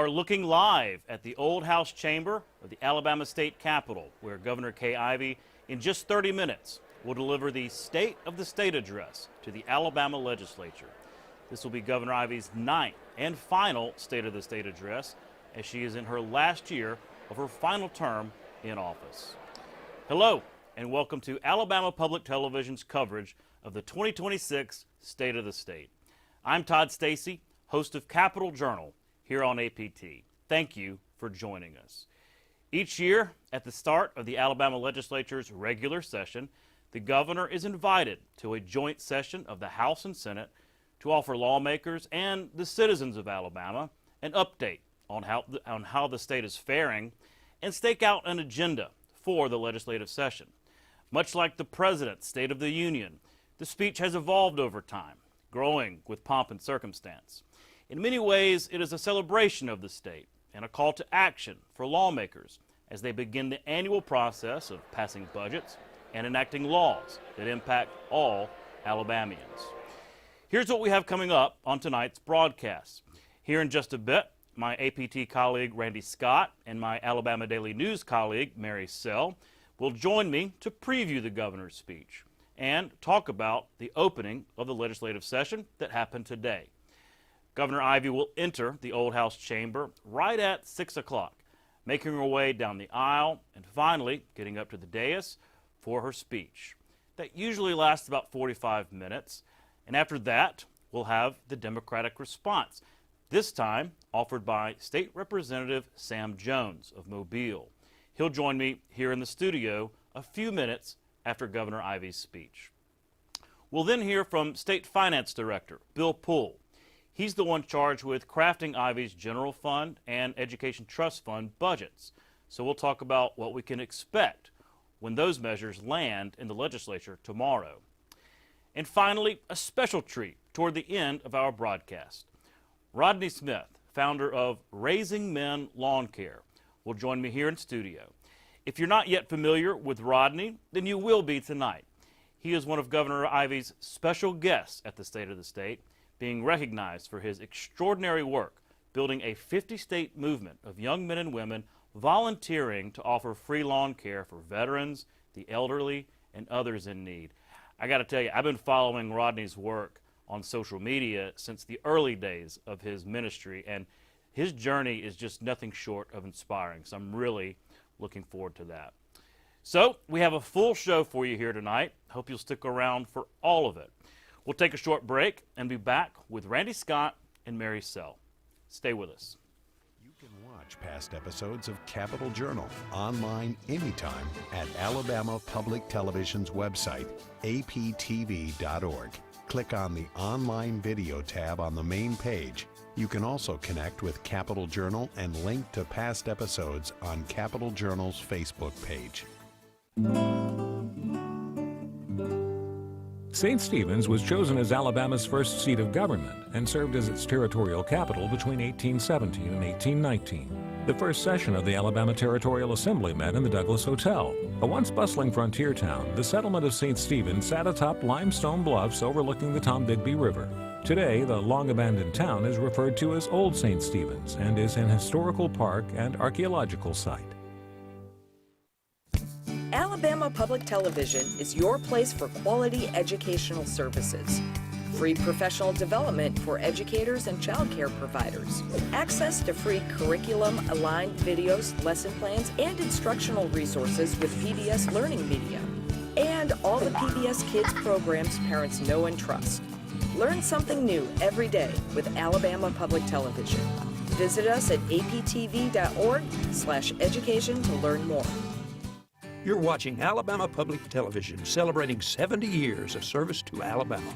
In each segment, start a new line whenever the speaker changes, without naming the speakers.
are looking live at the Old House Chamber of the Alabama State Capitol, where Governor Ivey, in just 30 minutes, will deliver the State of the State address to the Alabama Legislature. This will be Governor Ivey's 9th and final State of the State address, as she is in her last year of her final term in office. Hello, and welcome to Alabama Public Television's coverage of the 2026 State of the State. I'm Todd Stacy, host of Capitol Journal here on APT. Thank you for joining us. Each year, at the start of the Alabama Legislature's regular session, the governor is invited to a joint session of the House and Senate to offer lawmakers and the citizens of Alabama an update on how the state is faring and stake out an agenda for the legislative session. Much like the President's State of the Union, the speech has evolved over time, growing with pomp and circumstance. In many ways, it is a celebration of the state and a call to action for lawmakers as they begin the annual process of passing budgets and enacting laws that impact all Alabamians. Here's what we have coming up on tonight's broadcast. Here in just a bit, my APT colleague Randy Scott and my Alabama Daily News colleague Mary Sell will join me to preview the governor's speech and talk about the opening of the legislative session that happened today. Governor Ivey will enter the Old House Chamber right at 6 o'clock, making her way down the aisle and finally getting up to the dais for her speech. That usually lasts about 45 minutes, and after that, we'll have the Democratic response, this time offered by State Representative Sam Jones of Mobile. He'll join me here in the studio a few minutes after Governor Ivey's speech. We'll then hear from State Finance Director Bill Poole. He's the one charged with crafting Ivey's General Fund and Education Trust Fund budgets. So we'll talk about what we can expect when those measures land in the legislature tomorrow. And finally, a special treat toward the end of our broadcast. Rodney Smith, founder of Raising Men Lawn Care, will join me here in studio. If you're not yet familiar with Rodney, then you will be tonight. He is one of Governor Ivey's special guests at the State of the State, being recognized for his extraordinary work building a 50-state movement of young men and women volunteering to offer free lawn care for veterans, the elderly, and others in need. I got to tell you, I've been following Rodney's work on social media since the early days of his ministry, and his journey is just nothing short of inspiring. So I'm really looking forward to that. So we have a full show for you here tonight. Hope you'll stick around for all of it. We'll take a short break and be back with Randy Scott and Mary Sell. Stay with us.
You can watch past episodes of Capitol Journal online anytime at Alabama Public Television's website, aptv.org. Click on the Online Video tab on the main page. You can also connect with Capitol Journal and link to past episodes on Capitol Journal's Facebook page.
St. Stephen's was chosen as Alabama's first seat of government and served as its territorial capital between 1817 and 1819. The first session of the Alabama Territorial Assembly met in the Douglas Hotel. A once bustling frontier town, the settlement of St. Stephen's sat atop limestone bluffs overlooking the Tombigbee River. Today, the long-abandoned town is referred to as Old St. Stephen's and is an historical park and archaeological site.
Alabama Public Television is your place for quality educational services. Free professional development for educators and child care providers. Access to free curriculum-aligned videos, lesson plans, and instructional resources with PBS Learning Media. And all the PBS Kids programs parents know and trust. Learn something new every day with Alabama Public Television. Visit us at aptv.org/education to learn more.
You're watching Alabama Public Television, celebrating 70 years of service to Alabama.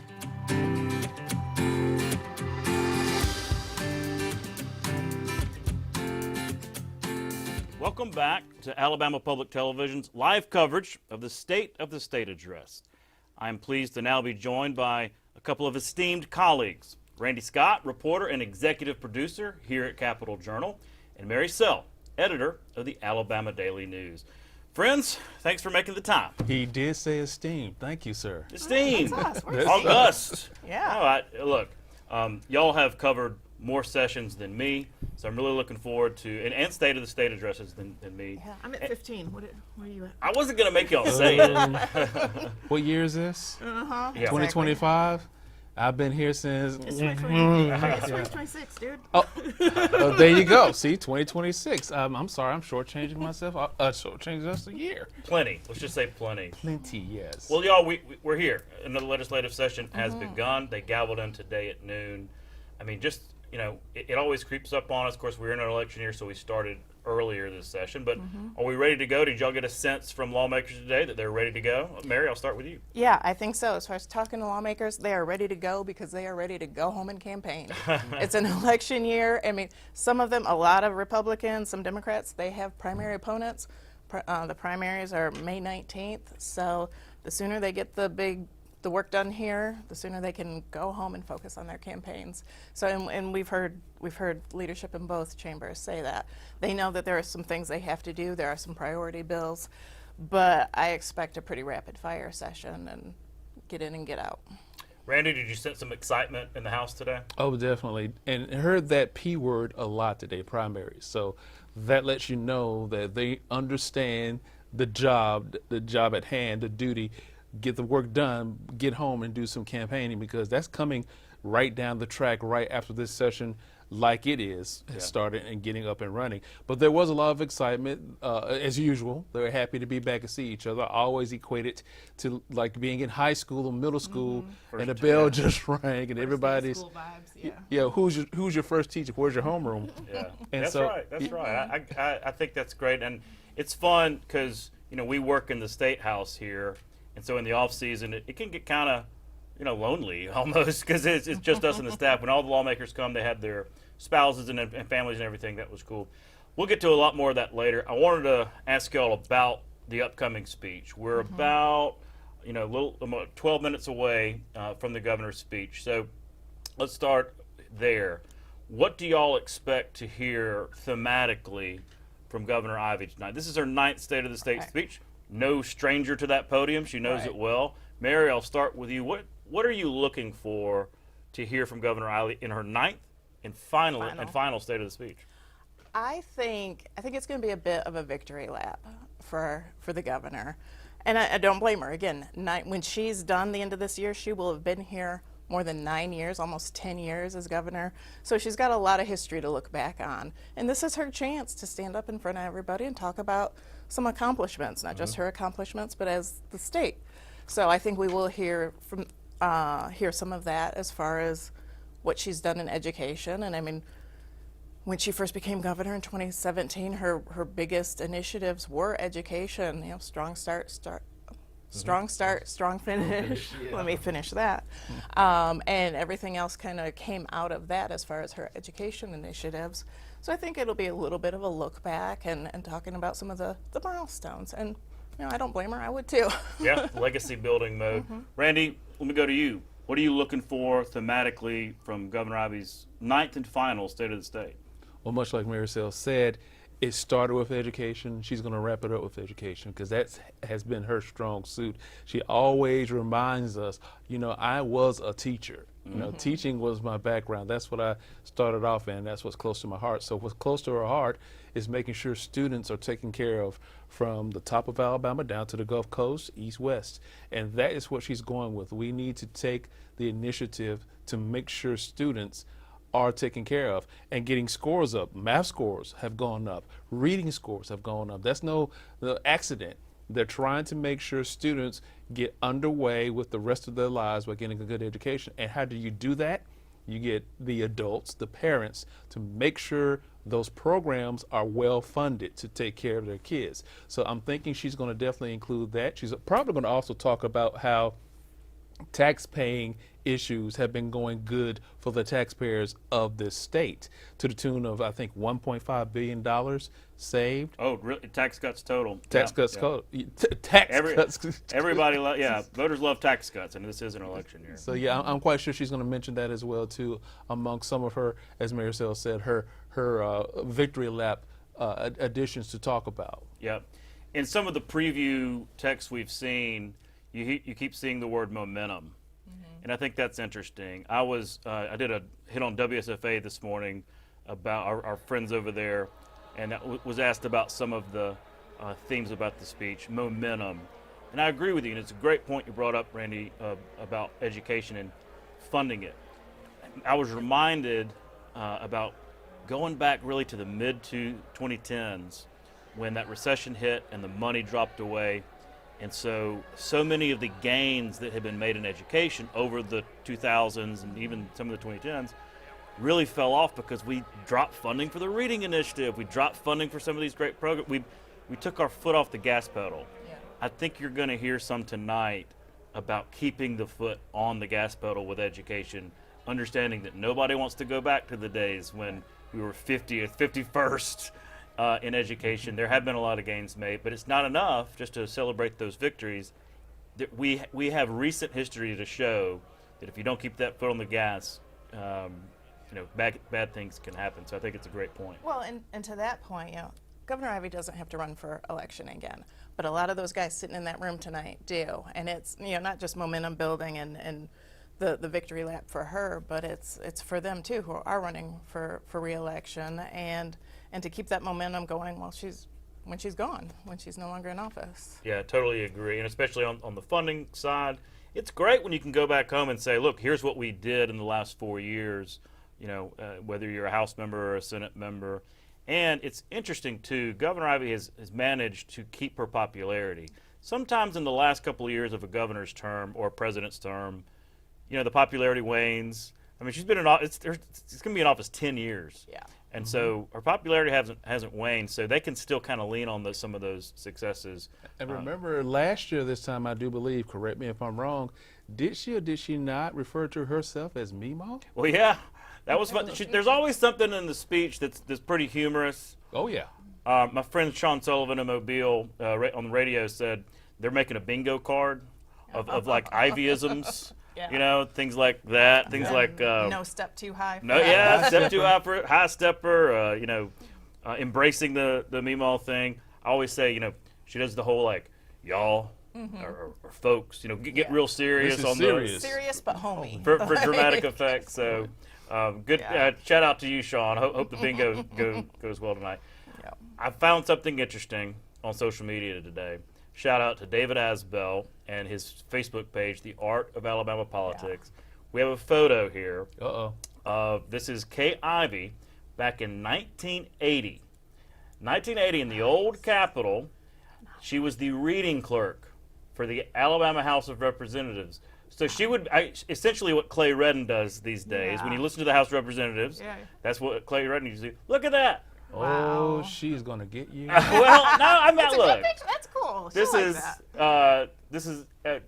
Welcome back to Alabama Public Television's live coverage of the State of the State address. I'm pleased to now be joined by a couple of esteemed colleagues, Randy Scott, reporter and executive producer here at Capitol Journal, and Mary Sell, editor of the Alabama Daily News. Friends, thanks for making the time.
He did say esteemed. Thank you, sir.
Esteemed.
That's us. We're
August.
Yeah.
All right. Look, y'all have covered more sessions than me, So I'm really looking forward to, and State of the State addresses than me.
Yeah, I'm at 15. What are you at?
I wasn't going to make y'all say it.
What year is this?
Uh-huh.
Yeah.
2025. I've been here since.
It's 2026, dude.
Oh, there you go. See, 2026. I'm sorry, I'm shortchanging myself. Shortchanging us a year.
Plenty. Let's just say plenty.
Plenty, yes.
Well, y'all, we're here. Another legislative session has begun. They gavelled in today at noon. I mean, just, it always creeps up on us. Of course, we're in an election year, so we started earlier this session. But are we ready to go? Did y'all get a sense from lawmakers today that they're ready to go? Mary, I'll start with you.
Yeah, I think so. As far as talking to lawmakers, they are ready to go because they are ready to go home and campaign. It's an election year. I mean, some of them, a lot of Republicans, some Democrats, they have primary opponents. The primaries are May 19th. So the sooner they get the work done here, the sooner they can go home and focus on their campaigns. So, and we've heard leadership in both chambers say that. They know that there are some things they have to do. There are some priority bills, but I expect a pretty rapid fire session and get in and get out.
Randy, did you sense some excitement in the House today?
Oh, definitely. And heard that P word a lot today, primaries. So that lets you know that they understand the job at hand, the duty. Get the work done, get home and do some campaigning, because that's coming right down the track right after this session, like it has started and getting up and running. But there was a lot of excitement, as usual. They were happy to be back and see each other. I always equate it to like being in high school or middle school, and the bell just rang, and everybody's
School vibes,
who's your first teacher? Where's your homeroom?
Yeah,
And
that's
so-
right. That's right. I think that's great, and it's fun because we work in the State House here. And so in the off season, it can get kind of, lonely almost, because it's just us and the staff. When all the lawmakers come, they had their spouses and families and everything. That was cool. We'll get to a lot more of that later. I wanted to ask y'all about the upcoming speech. We're about, 12 minutes away from the governor's speech. So let's start there. What do y'all expect to hear thematically from Governor Ivey tonight? This is her 9th State of the State speech. No stranger to that podium. She knows it well. Mary, I'll start with you. What are you looking for to hear from Governor Ivey in her 9th and final State of the Speech?
I think it's going to be a bit of a victory lap for the governor, and I don't blame her. Again, when she's done the end of this year, she will have been here more than 9 years, almost 10 years as governor. So she's got a lot of history to look back on, and this is her chance to stand up in front of everybody and talk about some accomplishments, not just her accomplishments, but as the state. So I think we will hear some of that as far as what she's done in education. And I mean, when she first became governor in 2017, her biggest initiatives were education. Strong start, strong finish. Let me finish that. And everything else kind of came out of that as far as her education initiatives. So I think it'll be a little bit of a look back and talking about some of the milestones. And I don't blame her. I would too.
Yeah, legacy building mode. Randy, let me go to you. What are you looking for thematically from Governor Ivey's 9th and final State of the State?
Well, much like Maricel said, it started with education. She's going to wrap it up with education because that has been her strong suit. She always reminds us, I was a teacher. Teaching was my background. That's what I started off in. That's what's close to my heart. So what's close to her heart is making sure students are taken care of from the top of Alabama down to the Gulf Coast, east, west. And that is what she's going with. We need to take the initiative to make sure students are taken care of and getting scores up. Math scores have gone up. Reading scores have gone up. That's no accident. They're trying to make sure students get underway with the rest of their lives by getting a good education. And how do you do that? You get the adults, the parents, to make sure those programs are well funded to take care of their kids. So I'm thinking she's going to definitely include that. She's probably going to also talk about how tax-paying issues have been going good for the taxpayers of this state to the tune of, I think, $1.5 billion saved.
Oh, really? Tax cuts total.
Tax cuts.
Everybody, voters love tax cuts, and this is an election year.
So yeah, I'm quite sure she's going to mention that as well too, among some of her, as Maricel said, her victory lap additions to talk about.
Yep. In some of the preview texts we've seen, you keep seeing the word momentum. And I think that's interesting. I did a hit on WSFA this morning about our friends over there, and that was asked about some of the themes about the speech, momentum. And I agree with you, and it's a great point you brought up, Randy, about education and funding it. I was reminded about going back really to the mid-2010s when that recession hit and the money dropped away. And so many of the gains that had been made in education over the 2000s and even some of the 2010s really fell off because we dropped funding for the Reading Initiative. We dropped funding for some of these great programs. We took our foot off the gas pedal.
Yeah.
I think you're going to hear some tonight about keeping the foot on the gas pedal with education, understanding that nobody wants to go back to the days when we were 50th, 51st in education. There have been a lot of gains made, but it's not enough just to celebrate those victories. That we have recent history to show that if you don't keep that foot on the gas, bad things can happen. So I think it's a great point.
Well, and to that point, Governor Ivey doesn't have to run for election again, but a lot of those guys sitting in that room tonight do, and it's not just momentum building and the victory lap for her, but it's for them too who are running for re-election and to keep that momentum going when she's gone, when she's no longer in office.
Yeah, totally agree, and especially on the funding side, it's great when you can go back home and say, look, here's what we did in the last 4 years. Whether you're a House member or a Senate member. And it's interesting, too, Governor Ivey has managed to keep her popularity. Sometimes in the last couple of years of a governor's term or a president's term, the popularity wanes. I mean, she's been in office, it's going to be in office 10 years.
Yeah.
And so her popularity hasn't waned, so they can still kind of lean on some of those successes.
And remember, last year this time, I do believe, correct me if I'm wrong, did she or did she not refer to herself as Mimo?
Well, yeah. That was fun. There's always something in the speech that's pretty humorous.
Oh, yeah.
My friend Sean Sullivan in Mobile on the radio said they're making a bingo card of like Iveyisms,
Yeah.
Things like that. Things like
no step too high.
step too high for it, high stepper. Embracing the Meemaw thing. I always say, she does the whole like y'all or folks. Get real serious
This is
on
serious.
Serious but homey.
for dramatic effect. So. Good.
Yeah.
Shout out to you, Sean. Hope the bingo goes well tonight.
Yep.
I found something interesting on social media today. Shout out to David Asbell and his Facebook page, The Art of Alabama Politics. Yeah. We have a photo here. This is Kay Ivey back in 1980. 1980 in the old Capitol. She was the reading clerk for the Alabama House of Representatives. So she would essentially what Clay Redden does these days.
Yeah.
When you listen to the House of Representatives, that's what Clay Redden used to do. Look at that.
Oh, she's gonna get you.
Well, no, I'm not. Look,
That's cool.
this is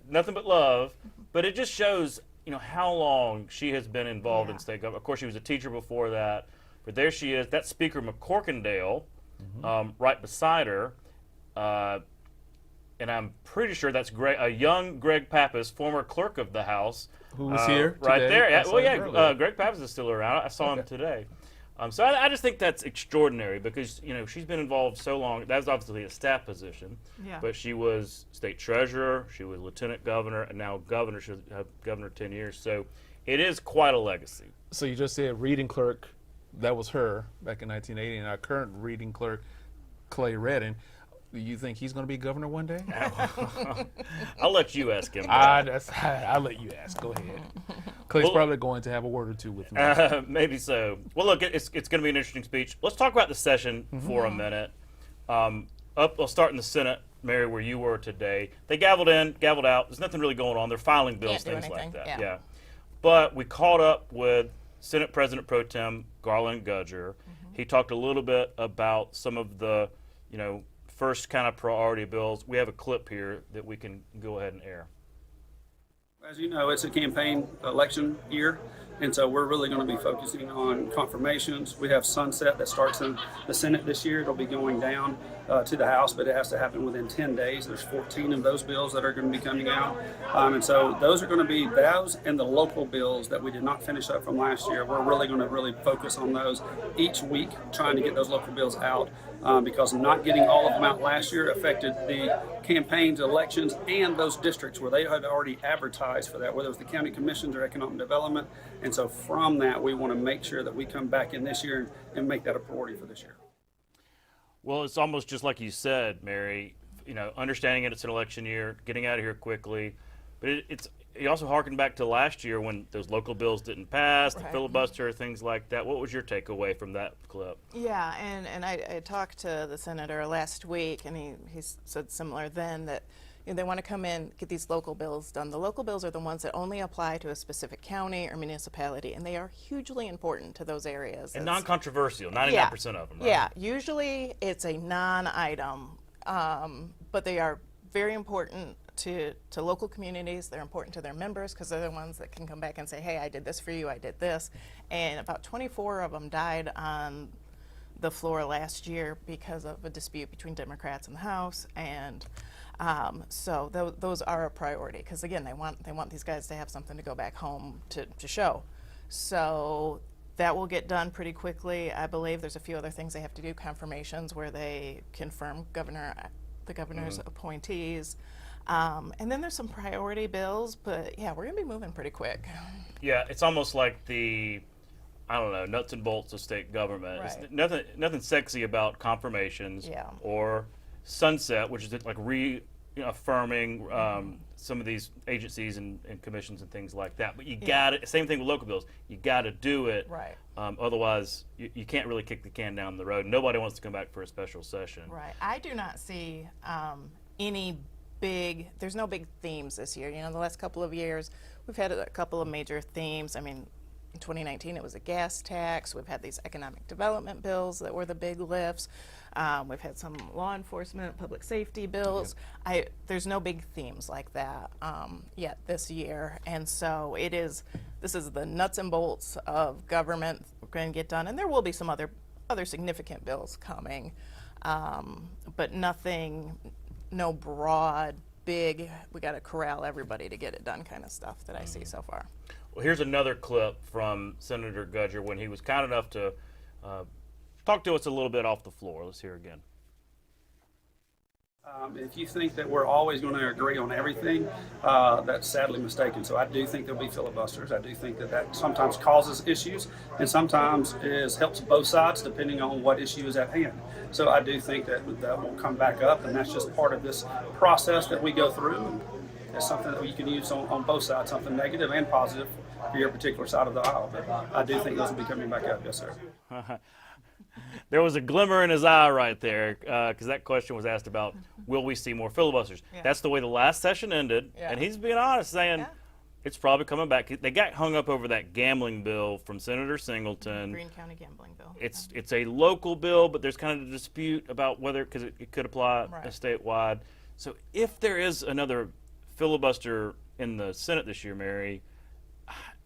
nothing but love, but it just shows how long she has been involved in state government. Of course, she was a teacher before that, but there she is. That's Speaker McCorkindale, right beside her. And I'm pretty sure that's a young Greg Pappas, former clerk of the House.
Who was here
right
today.
there. Greg Pappas is still around. I saw him today. So I just think that's extraordinary because, she's been involved so long. That was obviously a staff position.
Yeah.
But she was state treasurer, she was lieutenant governor, and now governor. She'll have governor 10 years. So it is quite a legacy.
So you just said reading clerk, that was her back in 1980, and our current reading clerk, Clay Redden. Do you think he's going to be governor one day?
I'll let you ask him.
I'll let you ask. Go ahead. Clay's probably going to have a word or two with me.
Maybe so. Well, look, it's going to be an interesting speech. Let's talk about the session for a minute. I'll start in the Senate, Mary, where you were today. They gavelled in, gavelled out. There's nothing really going on. They're filing bills,
Can't do
things like
anything.
that.
Yeah.
But we caught up with Senate President Pro Tem Garland Gudger. He talked a little bit about some of the, first kind of priority bills. We have a clip here that we can go ahead and air.
As you know, it's a campaign election year, and so we're really going to be focusing on confirmations. We have sunset that starts in the Senate this year. It'll be going down to the House, but it has to happen within 10 days. There's 14 of those bills that are going to be coming out, and so those are going to be those and the local bills that we did not finish up from last year. We're really going to focus on those each week, trying to get those local bills out. Because not getting all of them out last year affected the campaigns, elections, and those districts where they had already advertised for that, whether it was the county commissions or economic development. And And so from that, we want to make sure that we come back in this year and make that a priority for this year.
Well, it's almost just like you said, Mary, understanding it's an election year, getting out of here quickly, but you also harken back to last year when those local bills didn't pass, the filibuster, things like that. What was your takeaway from that clip?
Yeah, and I talked to the senator last week, and he said similar then that they want to come in, get these local bills done. The local bills are the ones that only apply to a specific county or municipality, and they are hugely important to those areas.
And non-controversial, 99% of them, right?
Yeah, usually it's a non-item, but they are very important to local communities. They're important to their members because they're the ones that can come back and say, hey, I did this for you, I did this. And about 24 of them died on the floor last year because of a dispute between Democrats in the House. And so those are a priority because, again, they want these guys to have something to go back home to show. So that will get done pretty quickly. I believe there's a few other things they have to do, confirmations where they confirm the governor's appointees. And then there's some priority bills, but yeah, we're gonna be moving pretty quick.
Yeah, it's almost like the, I don't know, nuts and bolts of state government.
Right.
It's nothing sexy about confirmations or sunset, which is like reaffirming some of these agencies and commissions and things like that. But you got it. Same thing with local bills. You got to do it.
Right.
Otherwise, you can't really kick the can down the road. Nobody wants to come back for a special session.
Right. I do not see there's no big themes this year. The last couple of years, we've had a couple of major themes. I mean, in 2019, it was a gas tax. We've had these economic development bills that were the big lifts. We've had some law enforcement, public safety bills. There's no big themes like that yet this year. And so this is the nuts and bolts of government we're going to get done. And there will be some other significant bills coming, but no broad, big, we got to corral everybody to get it done kind of stuff that I see so far.
Well, here's another clip from Senator Gudger when he was kind enough to talk to us a little bit off the floor. Let's hear again.
If you think that we're always going to agree on everything, that's sadly mistaken. So I do think there'll be filibusters. I do think that sometimes causes issues and sometimes helps both sides depending on what issue is at hand. So I do think that will come back up, and that's just part of this process that we go through. And it's something that you can use on both sides, something negative and positive for your particular side of the aisle. But I do think those will be coming back up, yes, sir.
There was a glimmer in his eye right there because that question was asked about, will we see more filibusters? Yeah. That's the way the last session ended, and he's being honest, saying it's probably coming back. They got hung up over that gambling bill from Senator Singleton.
Greene County gambling bill.
It's a local bill, but there's kind of a dispute about whether, because it could apply statewide. So if there is another filibuster in the Senate this year, Mary,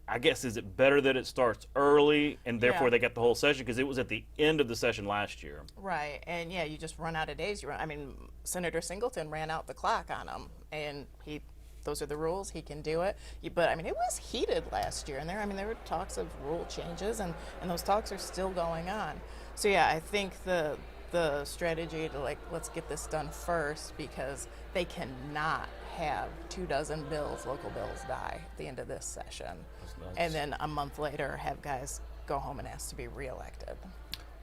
I guess, is it better that it starts early and therefore they got the whole session? Because it was at the end of the session last year.
Right, and you just run out of days. Senator Singleton ran out the clock on him, and those are the rules. He can do it. But it was heated last year, and there were talks of rule changes, and those talks are still going on. So I think the strategy to let's get this done first, because they cannot have 24 local bills die at the end of this session, and then a month later have guys go home and ask to be reelected.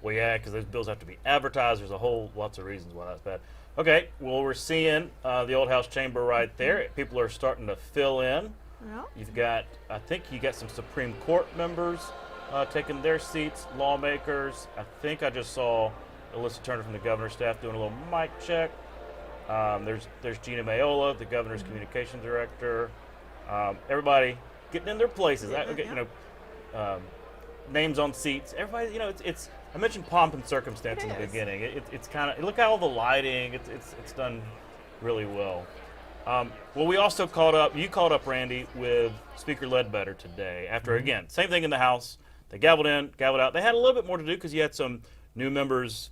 Well, yeah, because those bills have to be advertised. There's lots of reasons why that's bad. Okay, well, we're seeing the old House chamber right there. People are starting to fill in. Yeah. I think you got some Supreme Court members taking their seats, lawmakers. I think I just saw Alyssa Turner from the governor's staff doing a little mic check. There's Gina Mayola, the governor's communications director. Everybody getting in their places. Names on seats. Everybody, it's. I mentioned pomp and circumstance in the beginning. It's kind of, look at all the lighting. It's done really well. Well, we also you called up Randy with Speaker Ledbetter today. After again, same thing in the House. They gavelled in, gavelled out. They had a little bit more to do because you had some new members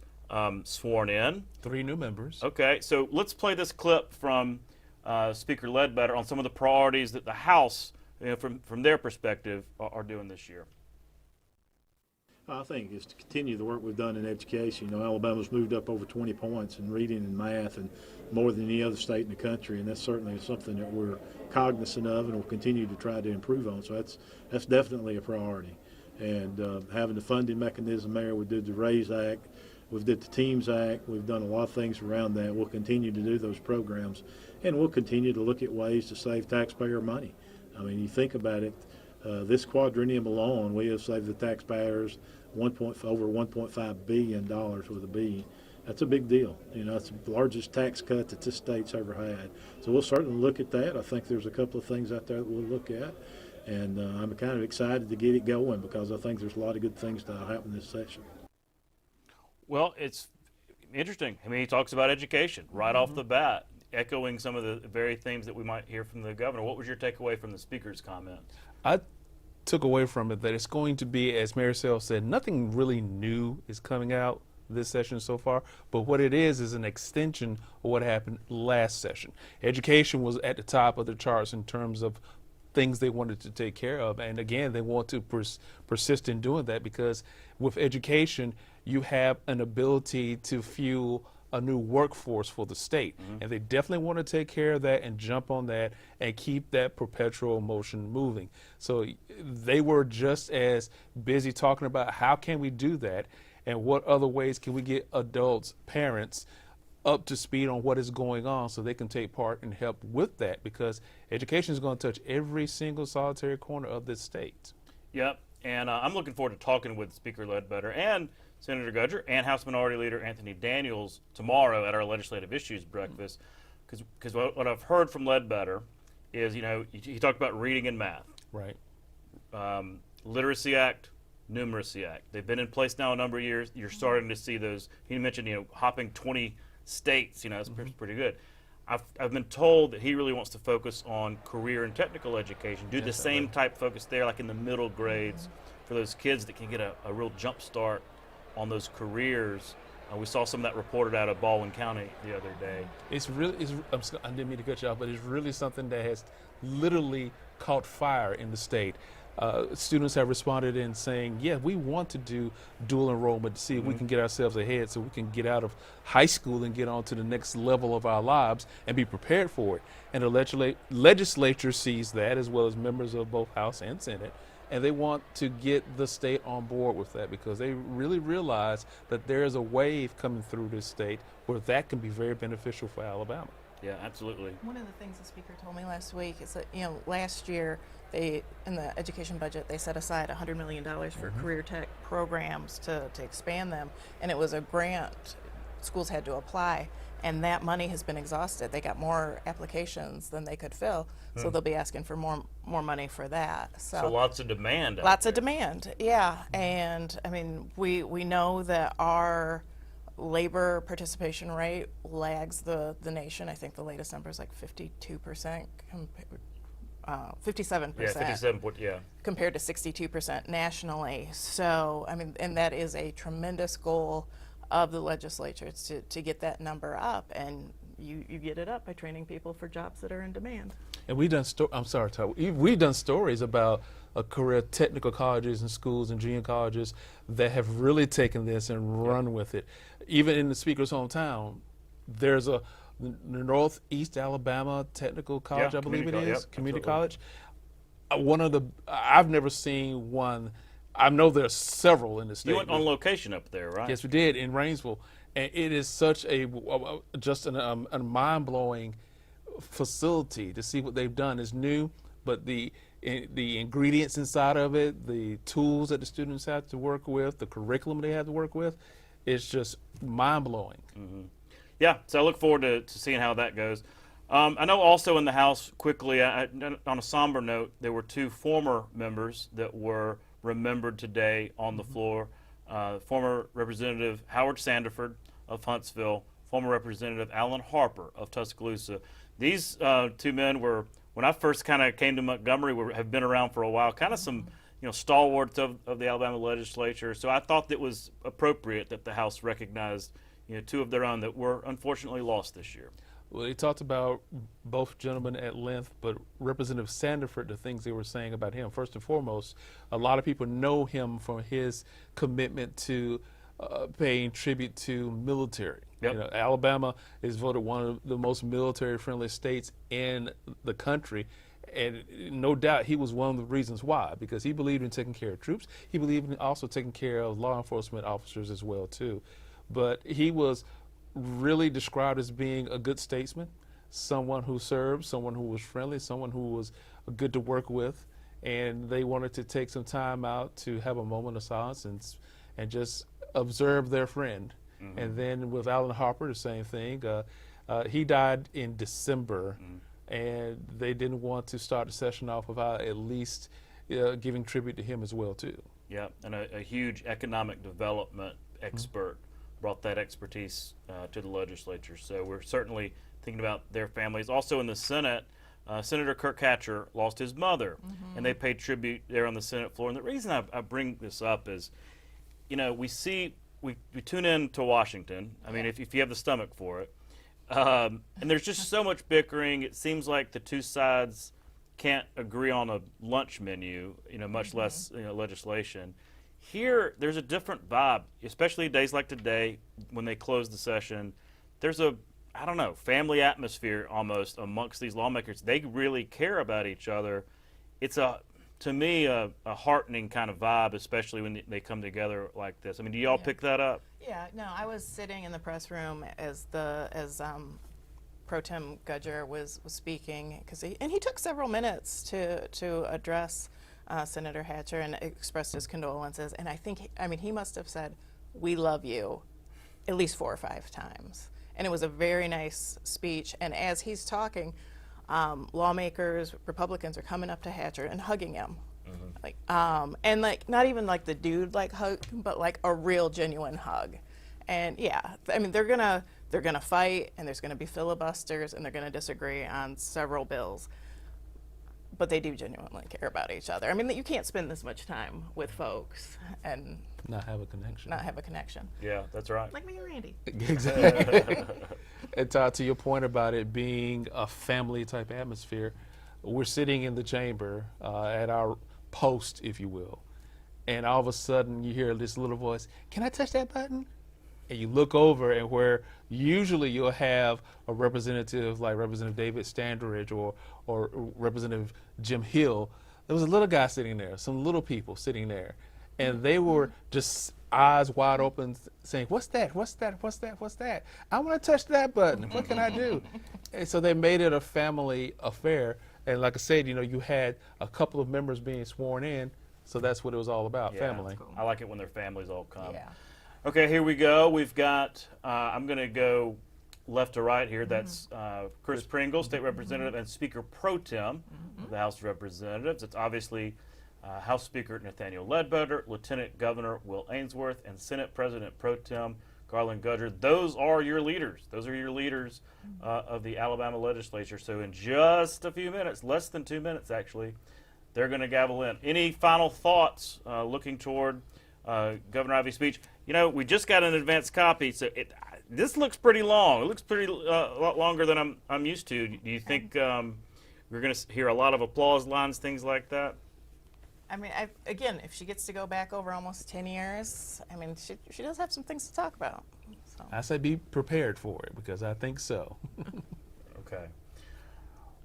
sworn in.
3 new members.
Okay, so let's play this clip from Speaker Ledbetter on some of the priorities that the House, from their perspective, are doing this year.
I think is to continue the work we've done in education. You know, Alabama's moved up over 20 points in reading and math, and more than any other state in the country, and that's certainly something that we're cognizant of and will continue to try to improve on. So that's definitely a priority. And having the funding mechanism there, we did the RAISE Act, we've did the TEAMS Act, we've done a lot of things around that. We'll continue to do those programs, and we'll continue to look at ways to save taxpayer money. I mean, you think about it, this quadrennium alone, we have saved the taxpayers over $1.5 billion with a B. That's a big deal. You know, it's the largest tax cut that this state's ever had. So we'll certainly look at that. I think there's a couple of things out there that we'll look at. And I'm kind of excited to get it going because I think there's a lot of good things that'll happen this session.
Well, it's interesting. I mean, he talks about education right off the bat, echoing some of the very themes that we might hear from the governor. What was your takeaway from the speaker's comments?
I took away from it that it's going to be, as Maricel said, nothing really new is coming out this session so far, but what it is an extension of what happened last session. Education was at the top of the charts in terms of things they wanted to take care of, and again, they want to persist in doing that because with education, you have an ability to fuel a new workforce for the state, and they definitely want to take care of that and jump on that and keep that perpetual motion moving. So they were just as busy talking about how can we do that and what other ways can we get adults, parents, up to speed on what is going on so they can take part and help with that, because education is going to touch every single solitary corner of this state.
Yep, and I'm looking forward to talking with Speaker Ledbetter and Senator Gudger and House Minority Leader Anthony Daniels tomorrow at our Legislative Issues Breakfast, because what I've heard from Ledbetter is, you know, he talked about reading and math.
Right.
Literacy Act, Numeracy Act. They've been in place now a number of years. You're starting to see those. He mentioned, you know, hopping 20 states, you know, that's pretty good. I've been told that he really wants to focus on career and technical education, do the same type focus there, like in the middle grades, for those kids that can get a real jump start on those careers. We saw some of that reported out of Baldwin County the other day.
It's really, I didn't mean to cut you off, but it's really something that has literally caught fire in the state. Students have responded in saying, yeah, we want to do dual enrollment to see if we can get ourselves ahead so we can get out of high school and get on to the next level of our lives and be prepared for it. And the legislature sees that, as well as members of both House and Senate, and they want to get the state on board with that because they really realize that there is a wave coming through this state where that can be very beneficial for Alabama.
Yeah, absolutely.
One of the things the speaker told me last week is that, you know, last year in the education budget, they set aside $100 million for career tech programs to expand them, and it was a grant schools had to apply, and that money has been exhausted. They got more applications than they could fill, so they'll be asking for more money for that.
So lots of demand.
Lots of demand, yeah. And I mean, we know that our labor participation rate lags the nation. I think the latest number is like 52%, 57%.
Yeah, 57. Yeah.
Compared to 62% nationally. So I mean, and that is a tremendous goal of the legislature to get that number up, and you get it up by training people for jobs that are in demand.
And we've done we've done stories about career technical colleges and schools and junior colleges that have really taken this and run with it. Even in the speaker's hometown, there's the Northeast Alabama Technical College, I believe it is, community college. I've never seen one. I know there's several in the state.
You went on location up there, right?
Yes, we did, in Rainsville, and it is such a mind-blowing facility to see what they've done. Is new, but the ingredients inside of it, the tools that the students have to work with, the curriculum they have to work with, it's just mind-blowing.
Yeah, so I look forward to seeing how that goes. I know also in the House, quickly, on a somber note, there were two former members that were remembered today on the floor. Former Representative Howard Sandiford of Huntsville, former Representative Alan Harper of Tuscaloosa. These two men were, when I first kind of came to Montgomery, have been around for a while, kind of some stalwarts of the Alabama legislature. So I thought that it was appropriate that the House recognized two of their own that were unfortunately lost this year.
Well, they talked about both gentlemen at length, but Representative Sandiford, the things they were saying about him. First and foremost, a lot of people know him for his commitment to paying tribute to military.
Yep.
You know, Alabama is voted one of the most military-friendly states in the country. And no doubt he was one of the reasons why, because he believed in taking care of troops. He believed in also taking care of law enforcement officers as well, too. But he was really described as being a good statesman, someone who served, someone who was friendly, someone who was good to work with. And they wanted to take some time out to have a moment of silence and just observe their friend. Mm-hmm. And then with Alan Harper, the same thing. He died in December. Mm-hmm. And they didn't want to start the session off without at least giving tribute to him as well, too.
Yeah, and a huge economic development expert brought that expertise to the legislature. So we're certainly thinking about their families. Also in the Senate, Senator Kirk Hatcher lost his mother, and they paid tribute there on the Senate floor. And the reason I bring this up is, you know, we tune in to Washington. I mean, if you have the stomach for it. And there's just so much bickering. It seems like the two sides can't agree on a lunch menu, you know, much less legislation. Here, there's a different vibe, especially days like today when they close the session. There's a, I don't know, family atmosphere almost amongst these lawmakers. They really care about each other. It's to me, a heartening kind of vibe, especially when they come together like this. I mean, do y'all pick that up?
Yeah, no, I was sitting in the press room as Pro Tem Gudger was speaking, and he took several minutes to address Senator Hatcher and expressed his condolences. And I mean, he must have said, "We love you," at least 4 or 5 times. And it was a very nice speech. And as he's talking, lawmakers, Republicans are coming up to Hatcher and hugging him. Like, and like not even like the dude like hug, but like a real genuine hug. And yeah, I mean they're gonna fight, and there's gonna be filibusters, and they're gonna disagree on several bills. But they do genuinely care about each other. I mean, you can't spend this much time with folks and
not have a connection.
Yeah, that's right.
Like me and Randy.
Exactly. And Todd, to your point about it being a family type atmosphere, we're sitting in the chamber at our post, if you will, and all of a sudden you hear this little voice, "Can I touch that button?" And you look over, and where usually you'll have a representative like Representative David Standridge or Representative Jim Hill, there was a little guy sitting there, some little people sitting there, and they were just eyes wide open saying, "What's that? What's that? What's that? What's that? I want to touch that button. What can I do?" And so they made it a family affair. And like I said, you know, you had a couple of members being sworn in, so that's what it was all about, family.
Cool. I like it when their families all come.
Yeah.
Okay, here we go. We've got, I'm going to go left to right here. That's Chris Pringle, State Representative and Speaker Pro Tem of the House of Representatives. It's obviously House Speaker Nathaniel Ledbetter, Lieutenant Governor Will Ainsworth, and Senate President Pro Tem Garland Gudger. Those are your leaders. Those are your leaders of the Alabama Legislature. So in just a few minutes, less than 2 minutes actually, they're going to gavel in. Any final thoughts looking toward Governor Ivey's speech? You know, we just got an advanced copy, so this looks pretty long. It looks pretty a lot longer than I'm used to. Do you think we're going to hear a lot of applause lines, things like that?
I mean, again, if she gets to go back over almost 10 years, I mean, she does have some things to talk about. So.
I say be prepared for it, because I think so.
Okay.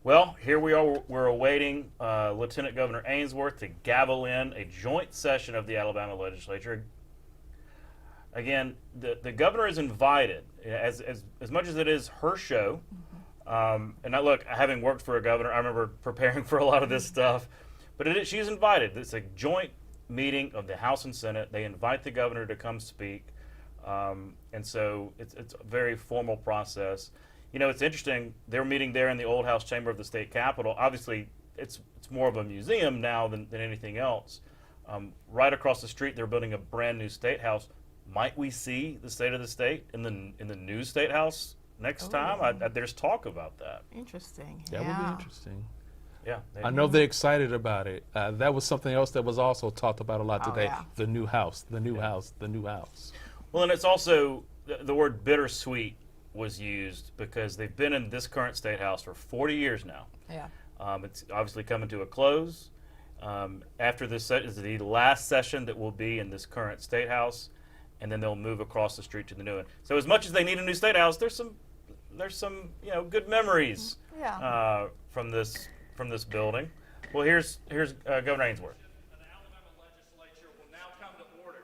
Well, here we are. We're awaiting Lieutenant Governor Ainsworth to gavel in a joint session of the Alabama Legislature. Again, the governor is invited, as much as it is her show. And look, having worked for a governor, I remember preparing for a lot of this stuff. But she's invited. It's a joint meeting of the House and Senate. They invite the governor to come speak. And so it's a very formal process. You know, it's interesting. They're meeting there in the old House chamber of the state capitol. Obviously, it's more of a museum now than anything else. Right across the street, they're building a brand new state house. Might we see the state of the state in the new state house next time? There's talk about that.
Interesting.
That would be interesting.
Yeah,
I know they're excited about it. That was something else that was also talked about a lot today.
Yeah.
The new house, the new house, the new house.
Well, and it's also the word bittersweet was used because they've been in this current State House for 40 years now.
Yeah.
It's obviously coming to a close. After this is the last session that will be in this current State House, and then they'll move across the street to the new one. So as much as they need a new State House, there's some good memories from this building. Well, here's Governor Ainsworth.
The Alabama Legislature will now come to order.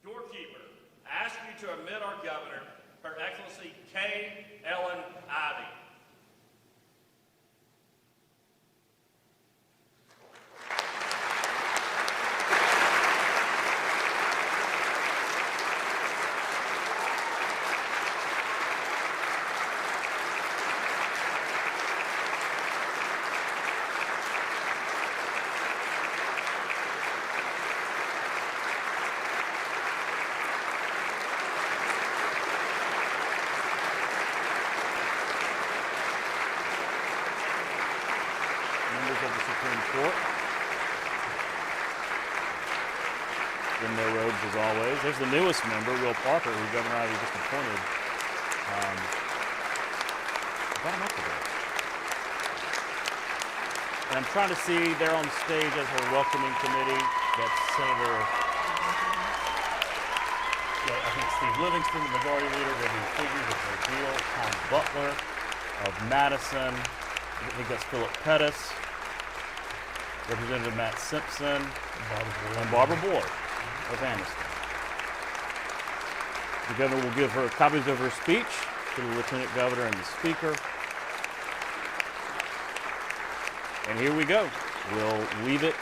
Doorkeeper, I ask you to admit our governor, Her Excellency K. Ellen Ivey.
Members of the Supreme Court in their robes as always. There's the newest member, Will Parker, who Governor Ivey just appointed about a month ago. And I'm trying to see there on stage as her welcoming committee, that's Senator, I think Steve Livingston, the majority leader, there'll be figures of Mobile, Tom Butler, of Madison, I think that's Philip Pettis, Representative Matt Simpson, and Barbara Boyd of Anniston. The governor will give her copies of her speech to the Lieutenant Governor and the Speaker. And here we go. We'll leave it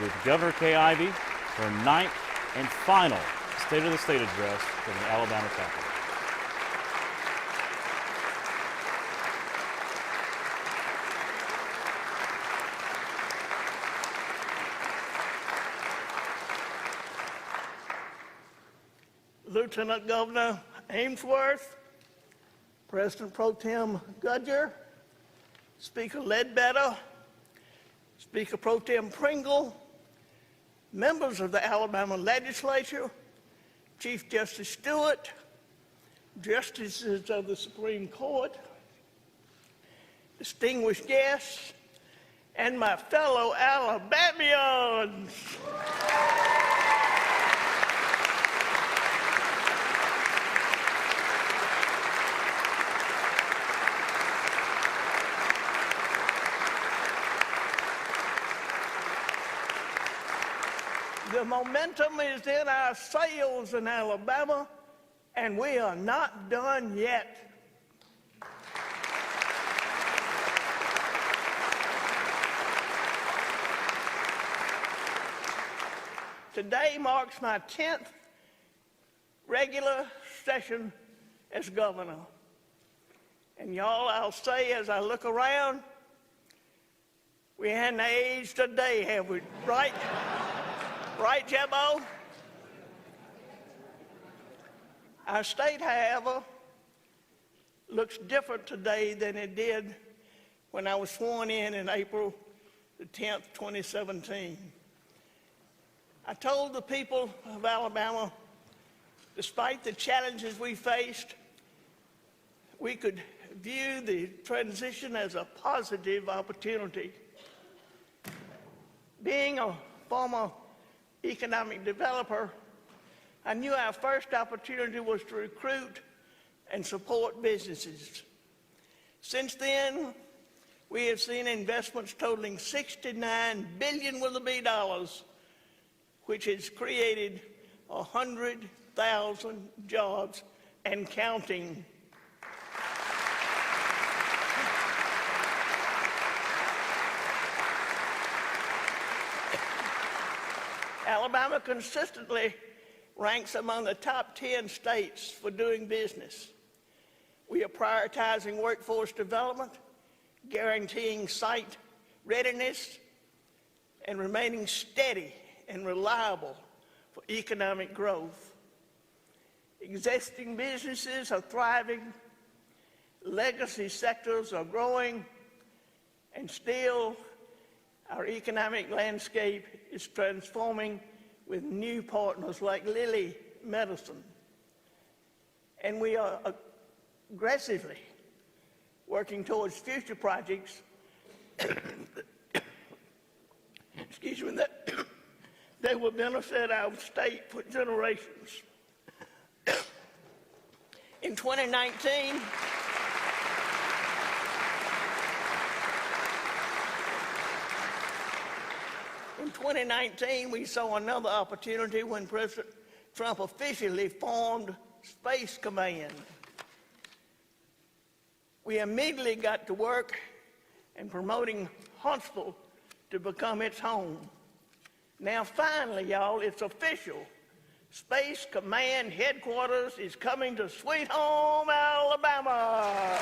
with Governor Kay Ivey, her 9th and final State of the State address from the Alabama Capitol.
Lieutenant Governor Ainsworth, President Pro Tem Gudger, Speaker Ledbetter, Speaker Pro Tem Pringle, members of the Alabama Legislature, Chief Justice Stewart, justices of the Supreme Court, distinguished guests, and my fellow Alabamians. The momentum is in our sails in Alabama, and we are not done yet. Today marks my 10th regular session as governor. And y'all, I'll say as I look around, we hadn't aged a day, have we? Right? Right, Jebo? Our state, however, looks different today than it did when I was sworn in April the 10th, 2017. I told the people of Alabama, despite the challenges we faced, we could view the transition as a positive opportunity. Being a former economic developer, I knew our first opportunity was to recruit and support businesses. Since then, we have seen investments totaling $69 billion with a B dollars, which has created 100,000 jobs and counting. Alabama consistently ranks among the top 10 states for doing business. We are prioritizing workforce development, guaranteeing site readiness, and remaining steady and reliable for economic growth. Existing businesses are thriving, legacy sectors are growing, and still our economic landscape is transforming with new partners like Lilly Medicine. And we are aggressively working towards future projects excuse me, that will benefit our state for generations. In 2019, we saw another opportunity when President Trump officially formed Space Command. We immediately got to work in promoting Huntsville to become its home. Now finally, y'all, it's official. Space Command headquarters is coming to Sweet Home, Alabama.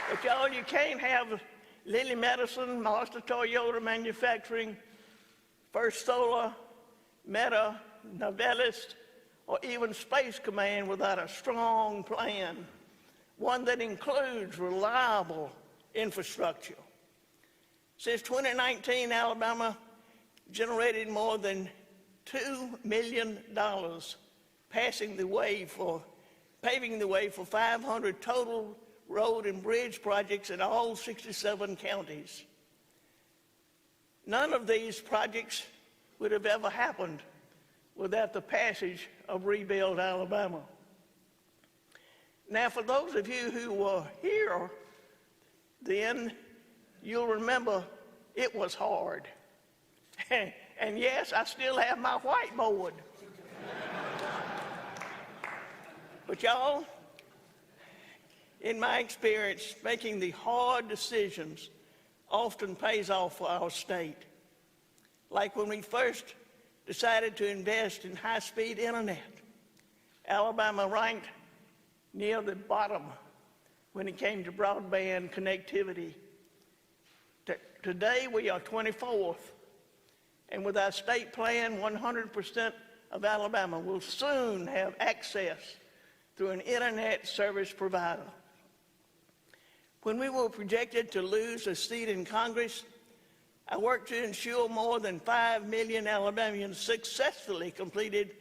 But y'all, you can't have Lilly Medicine, Mazda Toyota Manufacturing, First Solar, Meta, Novelis, or even Space Command without a strong plan, one that includes reliable infrastructure. Since 2019, Alabama generated more than $2 million, paving the way for 500 total road and bridge projects in all 67 counties. None of these projects would have ever happened without the passage of Rebuild Alabama. Now, for those of you who were here then, you'll remember it was hard. And yes, I still have my whiteboard. But y'all, in my experience, making the hard decisions often pays off for our state. Like when we first decided to invest in high-speed internet. Alabama ranked near the bottom when it came to broadband connectivity. Today, we are 24th. And with our state plan, 100% of Alabama will soon have access through an internet service provider. When we were projected to lose a seat in Congress, I worked to ensure more than 5 million Alabamians successfully completed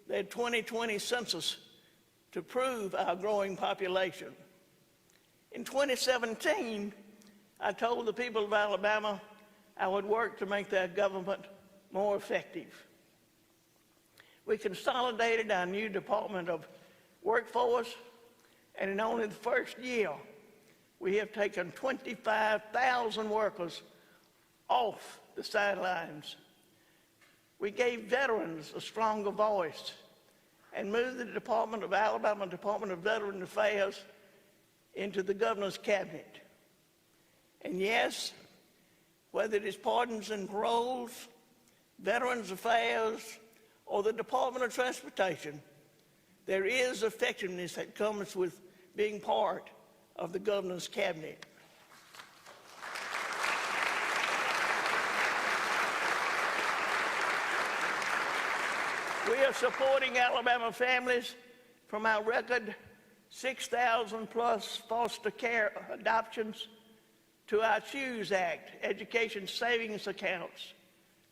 their 2020 census to prove our growing population. In 2017, I told the people of Alabama I would work to make their government more effective. We consolidated our new Department of Workforce, and in only the first year, we have taken 25,000 workers off the sidelines. We gave veterans a stronger voice and moved the Alabama Department of Veteran Affairs into the governor's cabinet. And yes, whether it is pardons and paroles, Veterans Affairs, or the Department of Transportation, there is effectiveness that comes with being part of the governor's cabinet. We are supporting Alabama families from our record 6,000 plus foster care adoptions to our CHOOSE Act, education savings accounts,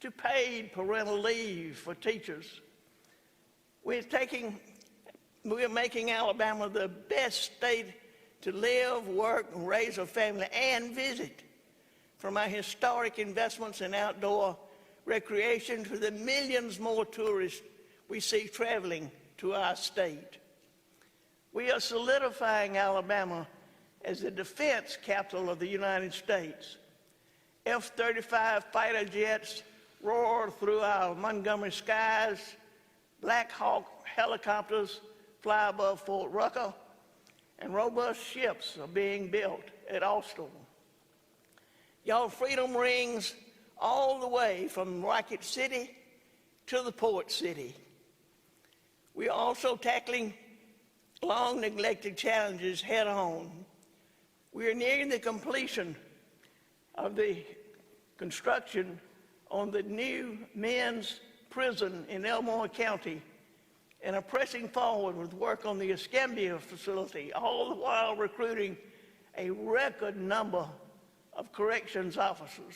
to paid parental leave for teachers. We're making Alabama the best state to live, work, and raise a family and visit. From our historic investments in outdoor recreation to the millions more tourists we see traveling to our state. We are solidifying Alabama as the defense capital of the United States. F-35 fighter jets roar through our Montgomery skies. Black Hawk helicopters fly above Fort Rucker, and robust ships are being built at Austin. Y'all, freedom rings all the way from Rocket City to the port city. We are also tackling long-neglected challenges head-on. We are nearing the completion of the construction on the new men's prison in Elmore County and are pressing forward with work on the Escambia facility, all the while recruiting a record number of corrections officers.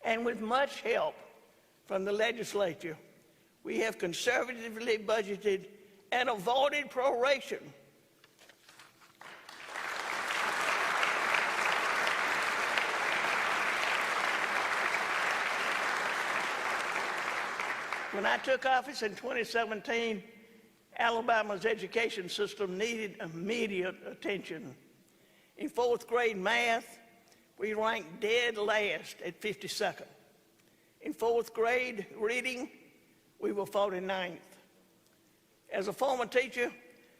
And with much help from the legislature, we have conservatively budgeted and avoided proration. When I took office in 2017, Alabama's education system needed immediate attention. In fourth grade math, we ranked dead last at 52nd. In fourth grade reading, we were 49th. As a former teacher,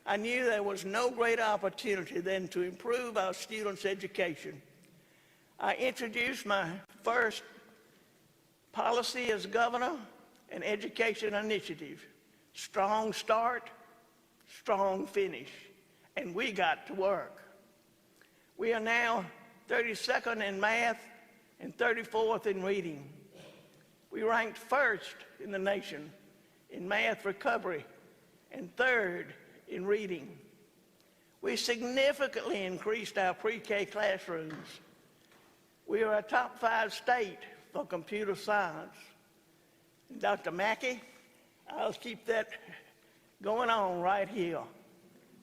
I knew there was no greater opportunity than to improve our students' education. I introduced my first policy as governor, an education initiative, strong start, strong finish, and we got to work. We are now 32nd in math and 34th in reading. We ranked first in the nation in math recovery and third in reading. We significantly increased our pre-K classrooms. We are a top 5 state for computer science. Dr. Mackey, I'll keep that going on right here.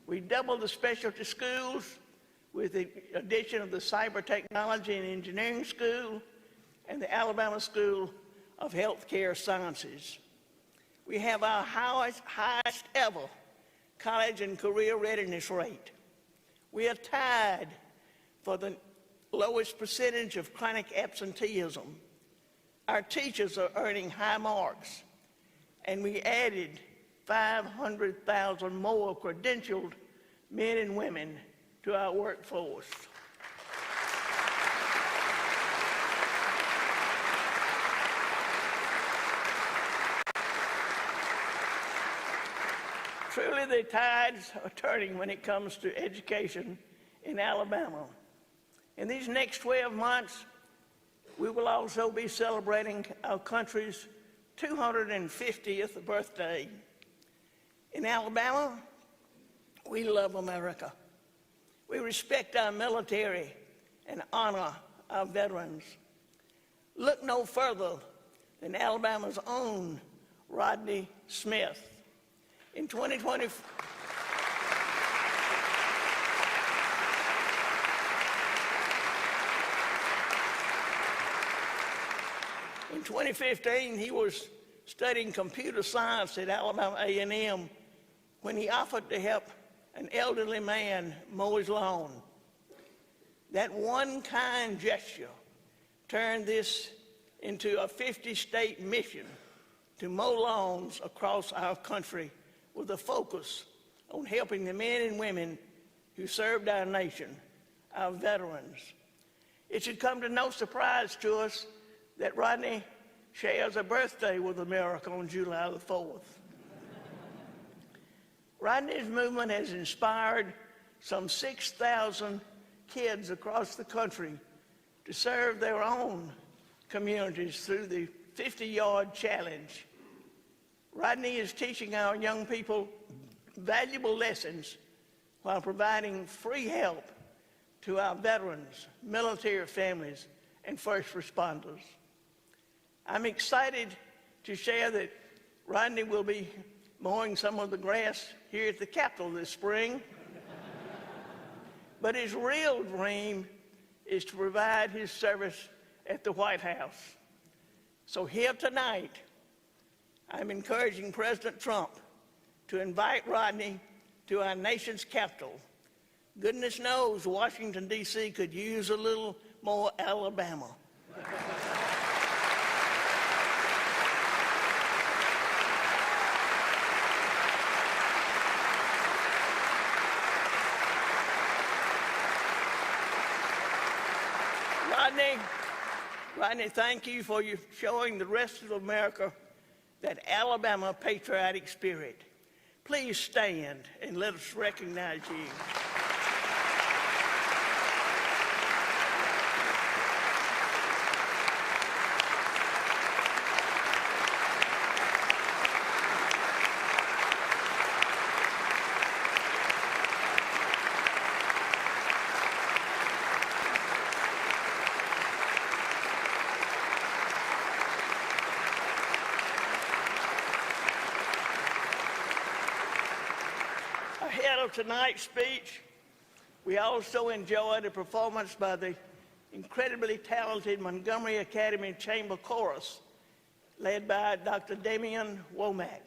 We doubled the specialty schools with the addition of the Cyber Technology and Engineering School and the Alabama School of Healthcare Sciences. We have our highest ever college and career readiness rate. We are tied for the lowest percentage of chronic absenteeism. Our teachers are earning high marks, and we added 500,000 more credentialed men and women to our workforce. Truly, the tides are turning when it comes to education in Alabama. In these next 12 months, we will also be celebrating our country's 250th birthday. In Alabama, we love America. We respect our military and honor our veterans. Look no further than Alabama's own Rodney Smith. In 2020, in 2015, he was studying computer science at Alabama A&M when he offered to help an elderly man mow his lawn. That one kind gesture turned this into a 50-state mission to mow lawns across our country with a focus on helping the men and women who served our nation, our veterans. It should come to no surprise to us that Rodney shares a birthday with America on July the 4th. Rodney's movement has inspired some 6,000 kids across the country to serve their own communities through the 50-yard challenge. Rodney is teaching our young people valuable lessons while providing free help to our veterans, military families, and first responders. I'm excited to share that Rodney will be mowing some of the grass here at the Capitol this spring. But his real dream is to provide his service at the White House. So here tonight, I'm encouraging President Trump to invite Rodney to our nation's capital. Goodness knows Washington, D.C. could use a little more Alabama. Rodney, thank you for showing the rest of America that Alabama patriotic spirit. Please stand and let us recognize you. of tonight's speech, we also enjoyed a performance by the incredibly talented Montgomery Academy Chamber Chorus, led by Dr. Damian Womack.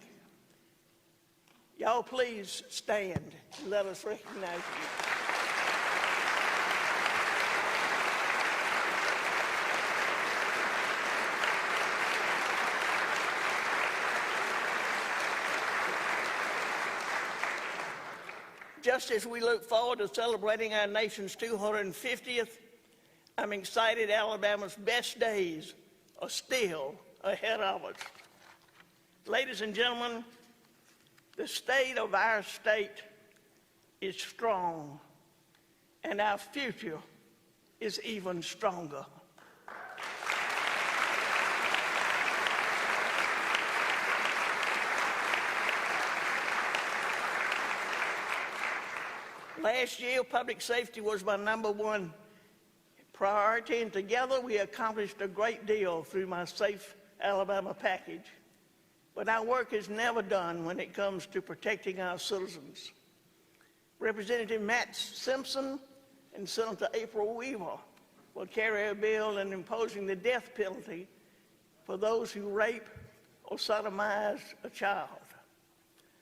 Y'all please stand and let us recognize you. Just as we look forward to celebrating our nation's 250th, I'm excited Alabama's best days are still ahead of us. Ladies and gentlemen, the state of our state is strong, and our future is even stronger. Last year, public safety was my #1 priority, and together we accomplished a great deal through my Safe Alabama package. But our work is never done when it comes to protecting our citizens. Representative Matt Simpson and Senator April Weaver will carry a bill in imposing the death penalty for those who rape or sodomize a child.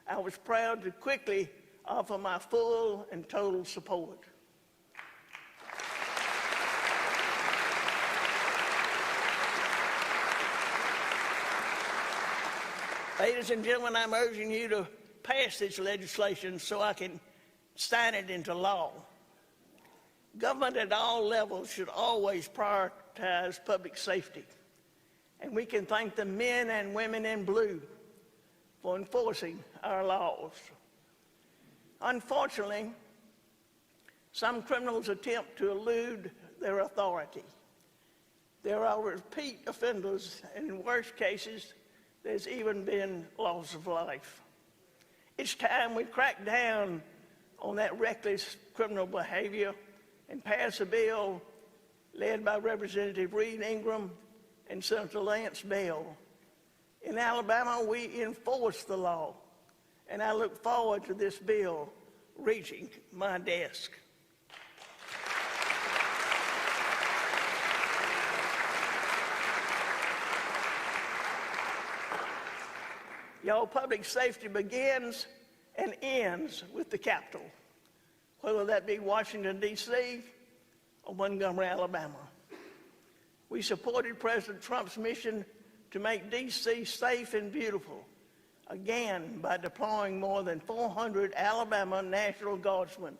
I was proud to quickly offer my full and total support. Ladies and gentlemen, I'm urging you to pass this legislation so I can sign it into law. Government at all levels should always prioritize public safety, and we can thank the men and women in blue for enforcing our laws. Unfortunately, some criminals attempt to elude their authority. There are repeat offenders, and in worst cases, there's even been loss of life. It's time we crack down on that reckless criminal behavior and pass a bill led by Representative Reed Ingram and Senator Lance Bell. In Alabama, we enforce the law, and I look forward to this bill reaching my desk. Y'all, public safety begins and ends with the Capitol, whether that be Washington, D.C. or Montgomery, Alabama. We supported President Trump's mission to make D.C. safe and beautiful, again by deploying more than 400 Alabama National Guardsmen.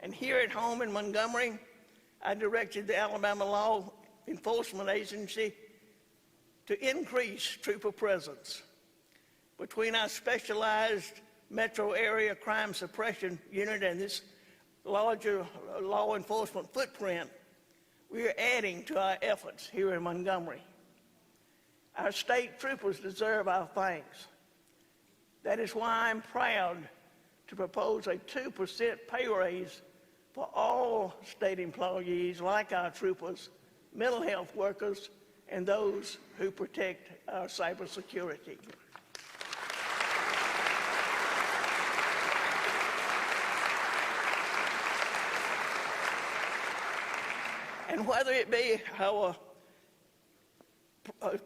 And here at home in Montgomery, I directed the Alabama Law Enforcement Agency to increase trooper presence. Between our specialized metro area crime suppression unit and this larger law enforcement footprint, we are adding to our efforts here in Montgomery. Our state troopers deserve our thanks. That is why I'm proud to propose a 2% pay raise for all state employees like our troopers, mental health workers, and those who protect our cybersecurity. And whether it be our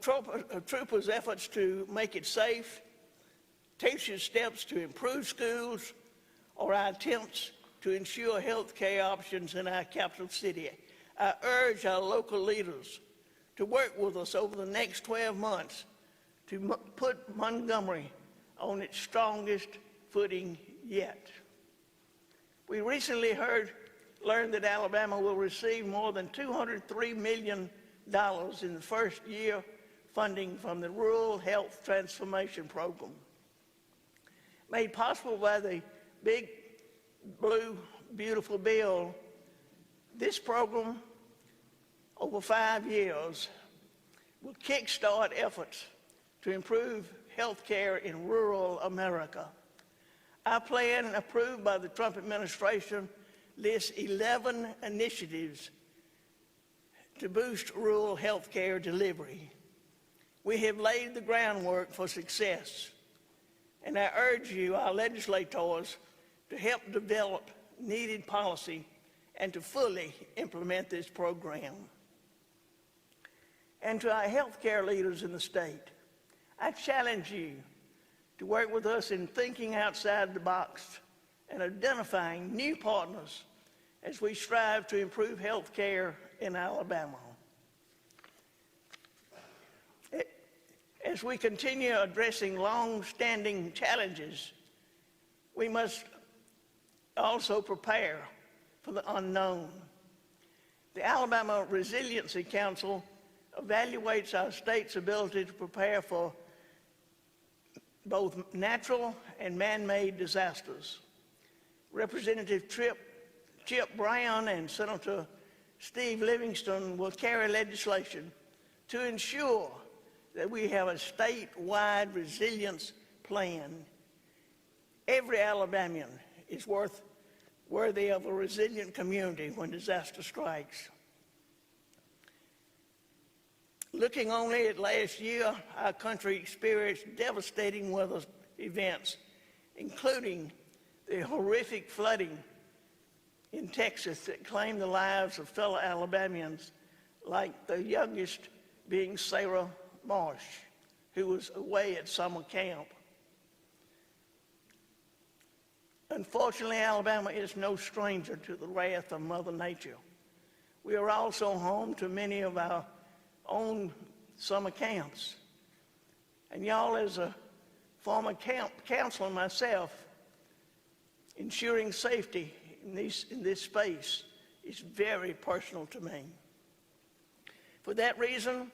troopers' efforts to make it safe, teachers' steps to improve schools, or our attempts to ensure health care options in our capital city, I urge our local leaders to work with us over the next 12 months to put Montgomery on its strongest footing yet. We recently learned that Alabama will receive more than $203 million in the first year funding from the Rural Health Transformation Program. Made possible by the big, blue, beautiful bill, this program over 5 years will kickstart efforts to improve health care in rural America. Our plan, approved by the Trump administration, lists 11 initiatives to boost rural health care delivery. We have laid the groundwork for success, and I urge you, our legislators, to help develop needed policy and to fully implement this program. And to our healthcare leaders in the state, I challenge you to work with us in thinking outside the box and identifying new partners as we strive to improve health care in Alabama. As we continue addressing long-standing challenges, we must also prepare for the unknown. The Alabama Resiliency Council evaluates our state's ability to prepare for both natural and man-made disasters. Representative Chip Brown and Senator Steve Livingston will carry legislation to ensure that we have a statewide resilience plan. Every Alabamian is worthy of a resilient community when disaster strikes. Looking only at last year, our country experienced devastating weather events, including the horrific flooding in Texas that claimed the lives of fellow Alabamians, like the youngest being Sarah Marsh, who was away at summer camp. Unfortunately, Alabama is no stranger to the wrath of Mother Nature. We are also home to many of our own summer camps. And y'all, as a former camp counselor myself, ensuring safety in this space is very personal to me. For that reason,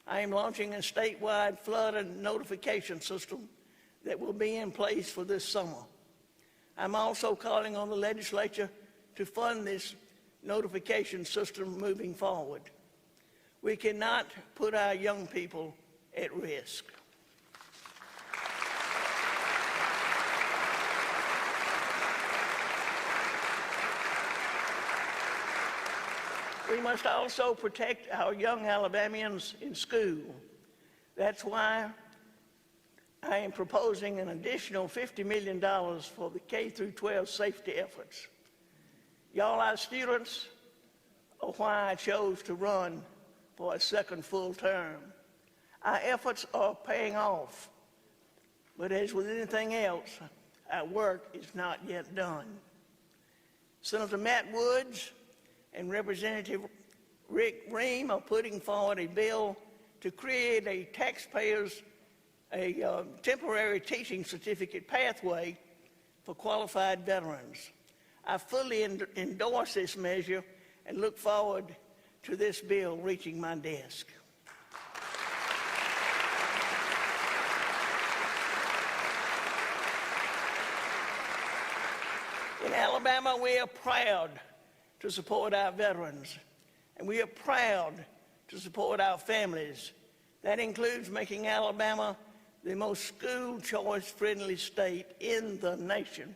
I am launching a statewide flood and notification system that will be in place for this summer. I'm also calling on the legislature to fund this notification system moving forward. We cannot put our young people at risk. We must also protect our young Alabamians in school. That's why I am proposing an additional $50 million for the K-12 safety efforts. Y'all, our students, are why I chose to run for a second full term. Our efforts are paying off, but as with anything else, our work is not yet done. Senator Matt Woods and Representative Rick Ream are putting forward a bill to create a temporary teaching certificate pathway for qualified veterans. I fully endorse this measure and look forward to this bill reaching my desk. In Alabama, we are proud to support our veterans, and we are proud to support our families. That includes making Alabama the most school choice friendly state in the nation.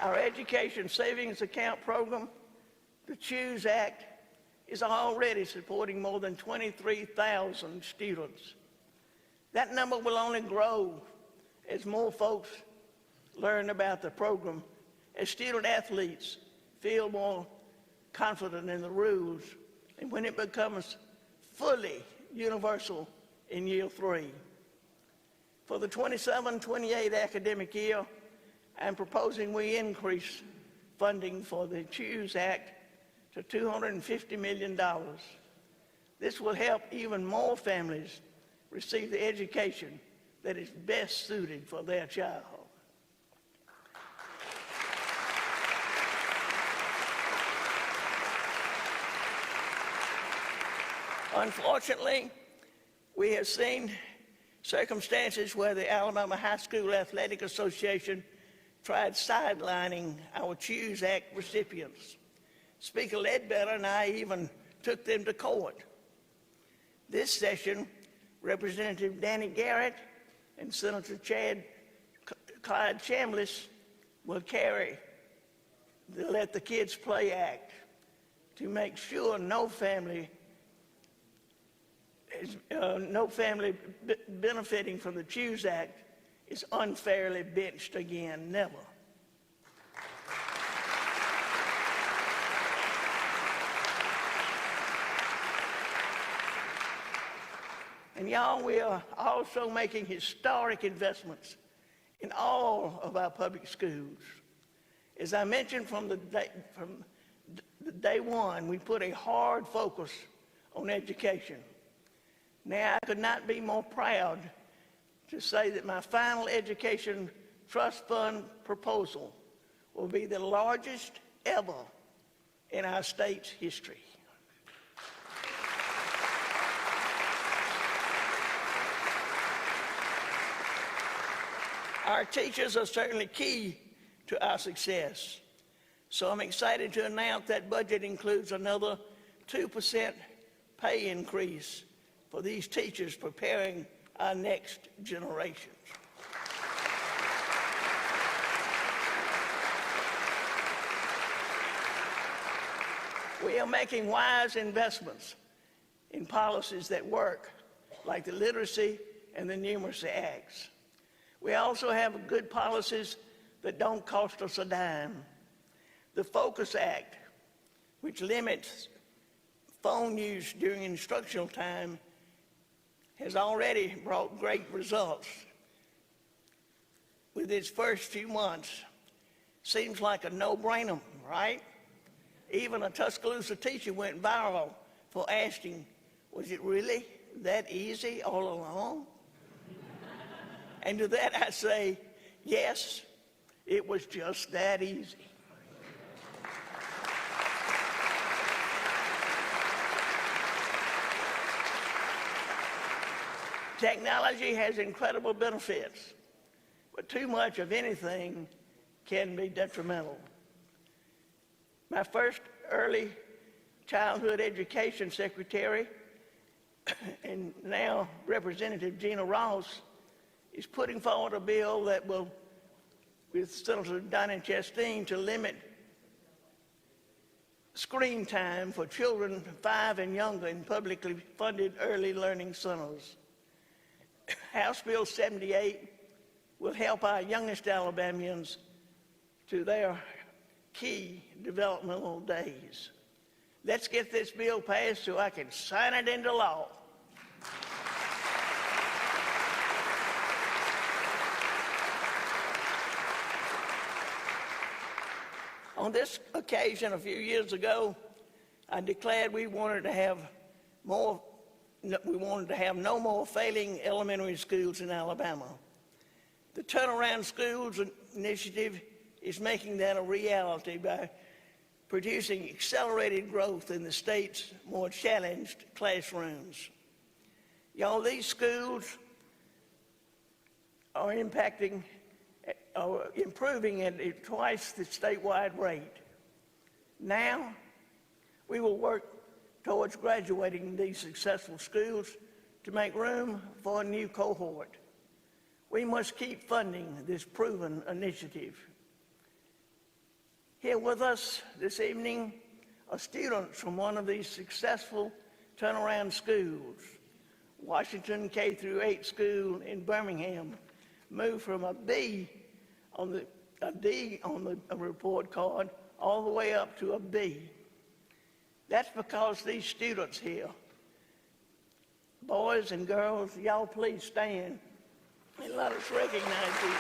Our Education Savings Account program, the CHOOSE Act, is already supporting more than 23,000 students. That number will only grow as more folks learn about the program, as student athletes feel more confident in the rules, and when it becomes fully universal in year 3. For the 27-28 academic year, I'm proposing we increase funding for the CHOOSE Act to $250 million. This will help even more families receive the education that is best suited for their child. Unfortunately, we have seen circumstances where the Alabama High School Athletic Association tried sidelining our CHOOSE Act recipients. Speaker Ledbetter and I even took them to court. This session, Representative Danny Garrett and Senator Clyde Chambliss will carry the Let the Kids Play Act to make sure no family no family benefiting from the CHOOSE Act is unfairly benched again. Never. And y'all, we are also making historic investments in all of our public schools. As I mentioned from day one, we put a hard focus on education. Now, I could not be more proud to say that my final education trust fund proposal will be the largest ever in our state's history. Our teachers are certainly key to our success. So I'm excited to announce that budget includes another 2% pay increase for these teachers preparing our next generations. We are making wise investments in policies that work, like the Literacy and the Numeracy Acts. We also have good policies that don't cost us a dime. The Focus Act, which limits phone use during instructional time, has already brought great results. With its first few months, seems like a no-brainer, right? Even a Tuscaloosa teacher went viral for asking, was it really that easy all along? And to that I say, yes, it was just that easy. Technology has incredible benefits, but too much of anything can be detrimental. My first early childhood education secretary, and now Representative Gina Ross, is putting forward a bill that will, with Senator Donnie Chasteen, to limit screen time for children 5 and younger in publicly funded early learning centers. House Bill 78 will help our youngest Alabamians to their key developmental days. Let's get this bill passed so I can sign it into law. On this occasion, a few years ago, I declared we wanted to have no more failing elementary schools in Alabama. The Turnaround Schools initiative is making that a reality by producing accelerated growth in the state's more challenged classrooms. Y'all, these schools are improving at twice the statewide rate. Now, we will work towards graduating these successful schools to make room for a new cohort. We must keep funding this proven initiative. Here with us this evening are students from one of these successful turnaround schools. Washington K-8 school in Birmingham moved from a D on the report card all the way up to a B. That's because these students here, boys and girls, y'all please stand and let us recognize you.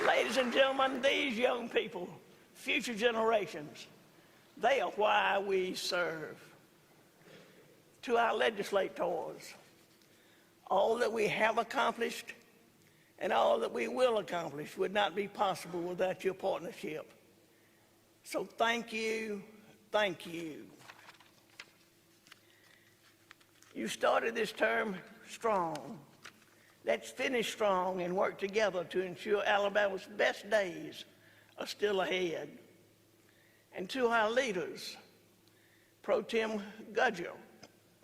Ladies and gentlemen, these young people, future generations, they are why we serve. To our legislators, all that we have accomplished and all that we will accomplish would not be possible without your partnership. So thank you, thank you. You started this term strong. Let's finish strong and work together to ensure Alabama's best days are still ahead. And to our leaders, Pro Tem Gudger,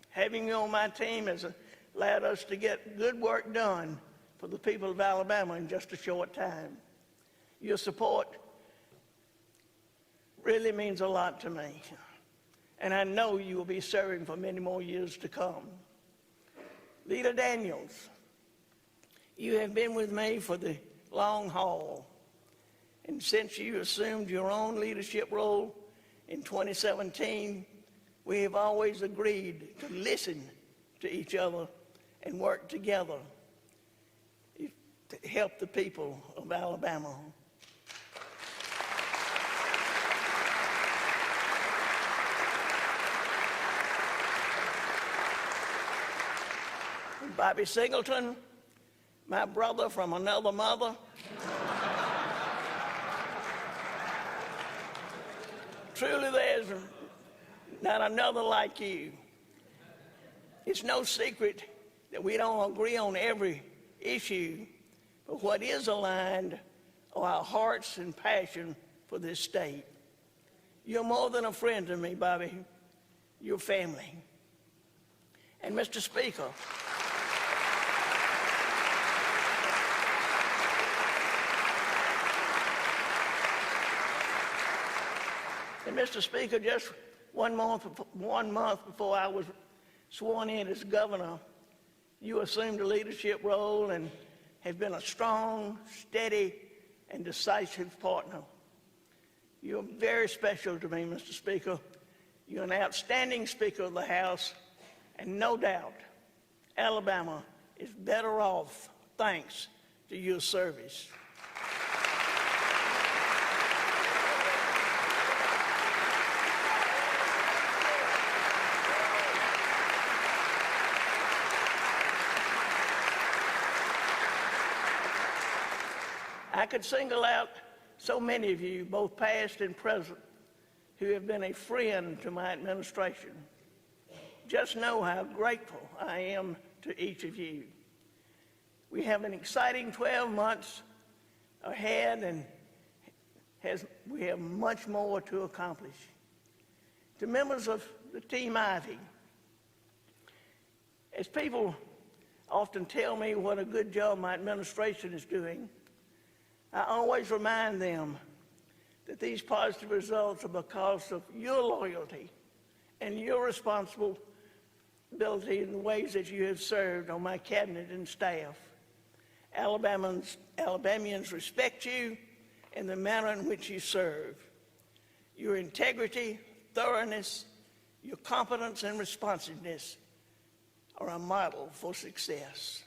having you on my team has allowed us to get good work done for the people of Alabama in just a short time. Your support really means a lot to me, and I know you will be serving for many more years to come. Leader Daniels, you have been with me for the long haul, and since you assumed your own leadership role in 2017, we have always agreed to listen to each other and work together to help the people of Alabama. Bobby Singleton, my brother from another mother. Truly there's not another like you. It's no secret that we don't agree on every issue, but what is aligned are our hearts and passion for this state. You're more than a friend to me, Bobby. You're family. And Mr. Speaker, just 1 month before I was sworn in as governor, you assumed a leadership role and have been a strong, steady, and decisive partner. You're very special to me, Mr. Speaker. You're an outstanding Speaker of the House, and no doubt, Alabama is better off thanks to your service. I could single out so many of you, both past and present, who have been a friend to my administration. Just know how grateful I am to each of you. We have an exciting 12 months ahead, and we have much more to accomplish. To members of the Team Ivey, as people often tell me what a good job my administration is doing, I always remind them that these positive results are because of your loyalty and your responsibility in the ways that you have served on my cabinet and staff. Alabamians respect you and the manner in which you serve. Your integrity, thoroughness, your competence and responsiveness are a model for success.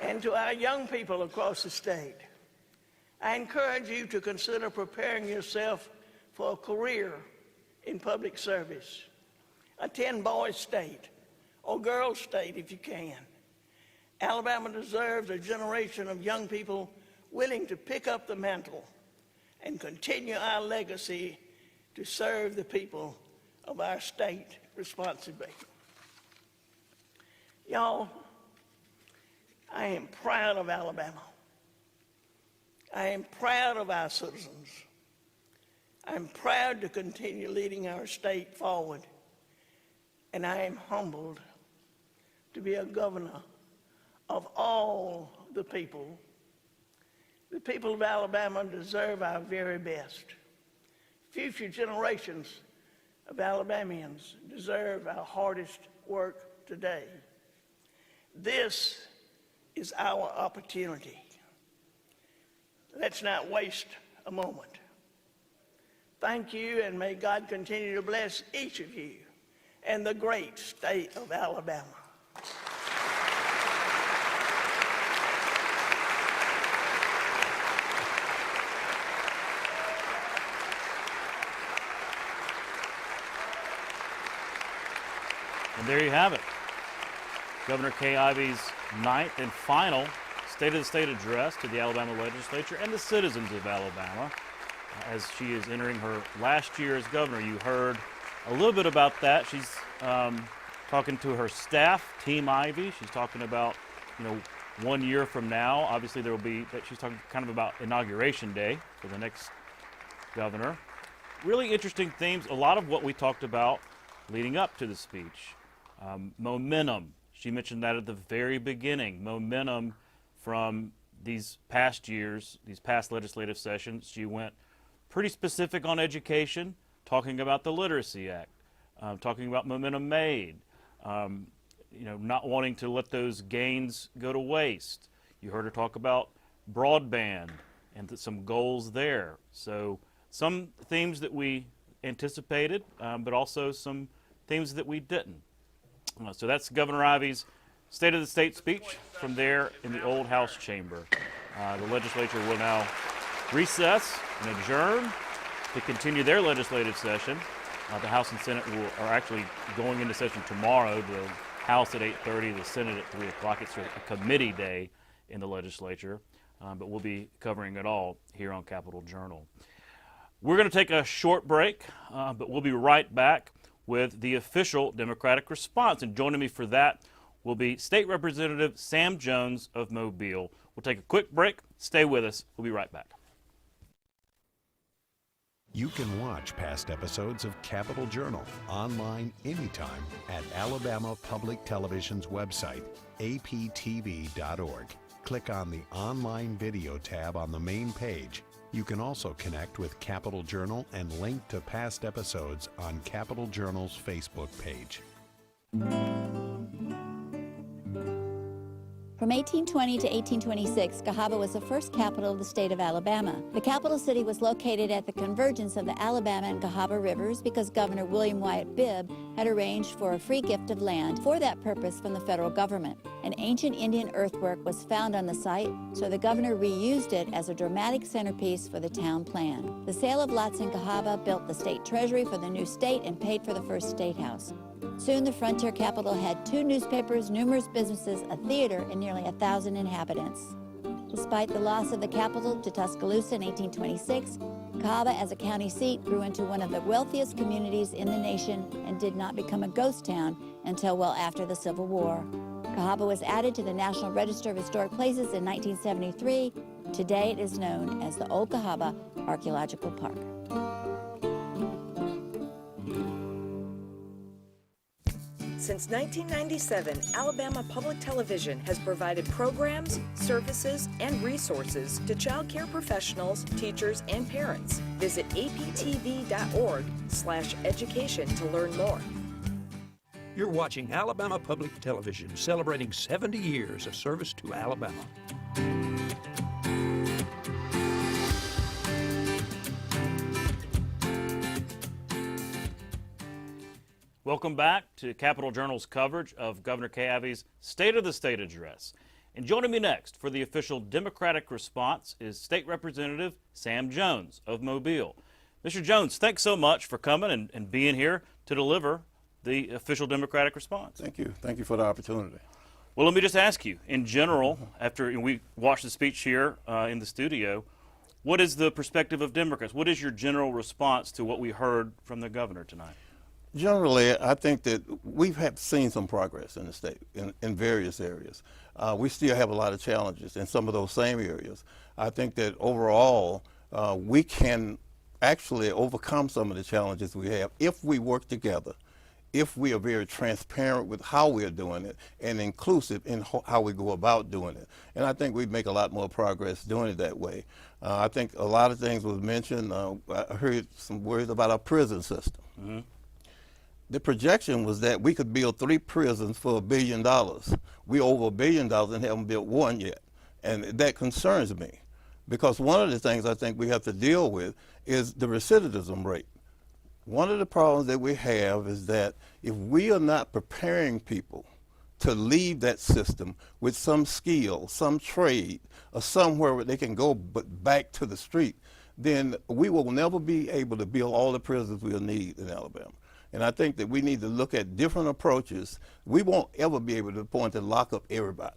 And to our young people across the state, I encourage you to consider preparing yourself for a career in public service. Attend Boys State or Girls State if you can. Alabama deserves a generation of young people willing to pick up the mantle and continue our legacy to serve the people of our state responsibly. Y'all, I am proud of Alabama. I am proud of our citizens. I'm proud to continue leading our state forward. And I am humbled to be a governor of all the people. The people of Alabama deserve our very best. Future generations of Alabamians deserve our hardest work today. This is our opportunity. Let's not waste a moment. Thank you, and may God continue to bless each of you and the great state of Alabama.
And there you have it. Governor Kay Ivey's ninth and final State of the State address to the Alabama Legislature and the citizens of Alabama. as she is entering her last year as governor. You heard a little bit about that. She's talking to her staff, Team Ivey. She's talking about, 1 year from now, obviously there will be, she's talking kind of about Inauguration Day for the next governor. Really interesting themes, a lot of what we talked about leading up to the speech. Momentum, she mentioned that at the very beginning. Momentum from these past years, these past legislative sessions. She went pretty specific on education, talking about the Literacy Act, talking about momentum made, not wanting to let those gains go to waste. You heard her talk about broadband and some goals there. So some themes that we anticipated, but also some themes that we didn't. So that's Governor Ivey's State of the State speech from there in the Old House chamber. The legislature will now recess and adjourn to continue their legislative session. The House and Senate are actually going into session tomorrow. The House at 8:30, the Senate at 3 o'clock. It's a committee day in the legislature, but we'll be covering it all here on Capitol Journal. We're going to take a short break, but we'll be right back with the official Democratic response. And joining me for that will be State Representative Sam Jones of Mobile. We'll take a quick break. Stay with us. We'll be right back.
You can watch past episodes of Capitol Journal online anytime at Alabama Public Television's website, aptv.org. Click on the Online Video tab on the main page. You can also connect with Capitol Journal and link to past episodes on Capitol Journal's Facebook page.
From 1820 to 1826, Cahaba was the first capital of the state of Alabama. The capital city was located at the convergence of the Alabama and Cahaba rivers because Governor William Wyatt Bibb had arranged for a free gift of land for that purpose from the federal government. An ancient Indian earthwork was found on the site, so the governor reused it as a dramatic centerpiece for the town plan. The sale of lots in Cahaba built the state treasury for the new state and paid for the first state house. Soon the frontier capital had 2 newspapers, numerous businesses, a theater, and nearly 1,000 inhabitants. Despite the loss of the capital to Tuscaloosa in 1826, Cahaba as a county seat grew into one of the wealthiest communities in the nation and did not become a ghost town until well after the Civil War. Cahaba was added to the National Register of Historic Places in 1973. Today it is known as the Old Cahaba Archaeological Park.
Since 1997, Alabama Public Television has provided programs, services, and resources to child care professionals, teachers, and parents. Visit aptv.org/education to learn more.
You're watching Alabama Public Television, celebrating 70 years of service to Alabama.
Welcome back to Capitol Journal's coverage of Governor Kay Ivey's State of the State address. And joining me next for the official Democratic response is State Representative Sam Jones of Mobile. Mr. Jones, thanks so much for coming and being here to deliver the official Democratic response.
Thank you. Thank you for the opportunity.
Well, let me just ask you, in general, after we watched the speech here in the studio, what is the perspective of Democrats? What is your general response to what we heard from the governor tonight?
Generally, I think that we have seen some progress in the state in various areas. We still have a lot of challenges in some of those same areas. I think that overall, we can actually overcome some of the challenges we have if we work together, if we are very transparent with how we are doing it and inclusive in how we go about doing it. And I think we make a lot more progress doing it that way. I think a lot of things was mentioned. I heard some words about our prison system. Mm-hmm. The projection was that we could build 3 prisons for $1 billion. We over $1 billion and haven't built one yet. And that concerns me because one of the things I think we have to deal with is the recidivism rate. One of the problems that we have is that if we are not preparing people to leave that system with some skill, some trade, or somewhere where they can go but back to the street, then we will never be able to build all the prisons we'll need in Alabama. And I think that we need to look at different approaches. We won't ever be able to the point to lock up everybody.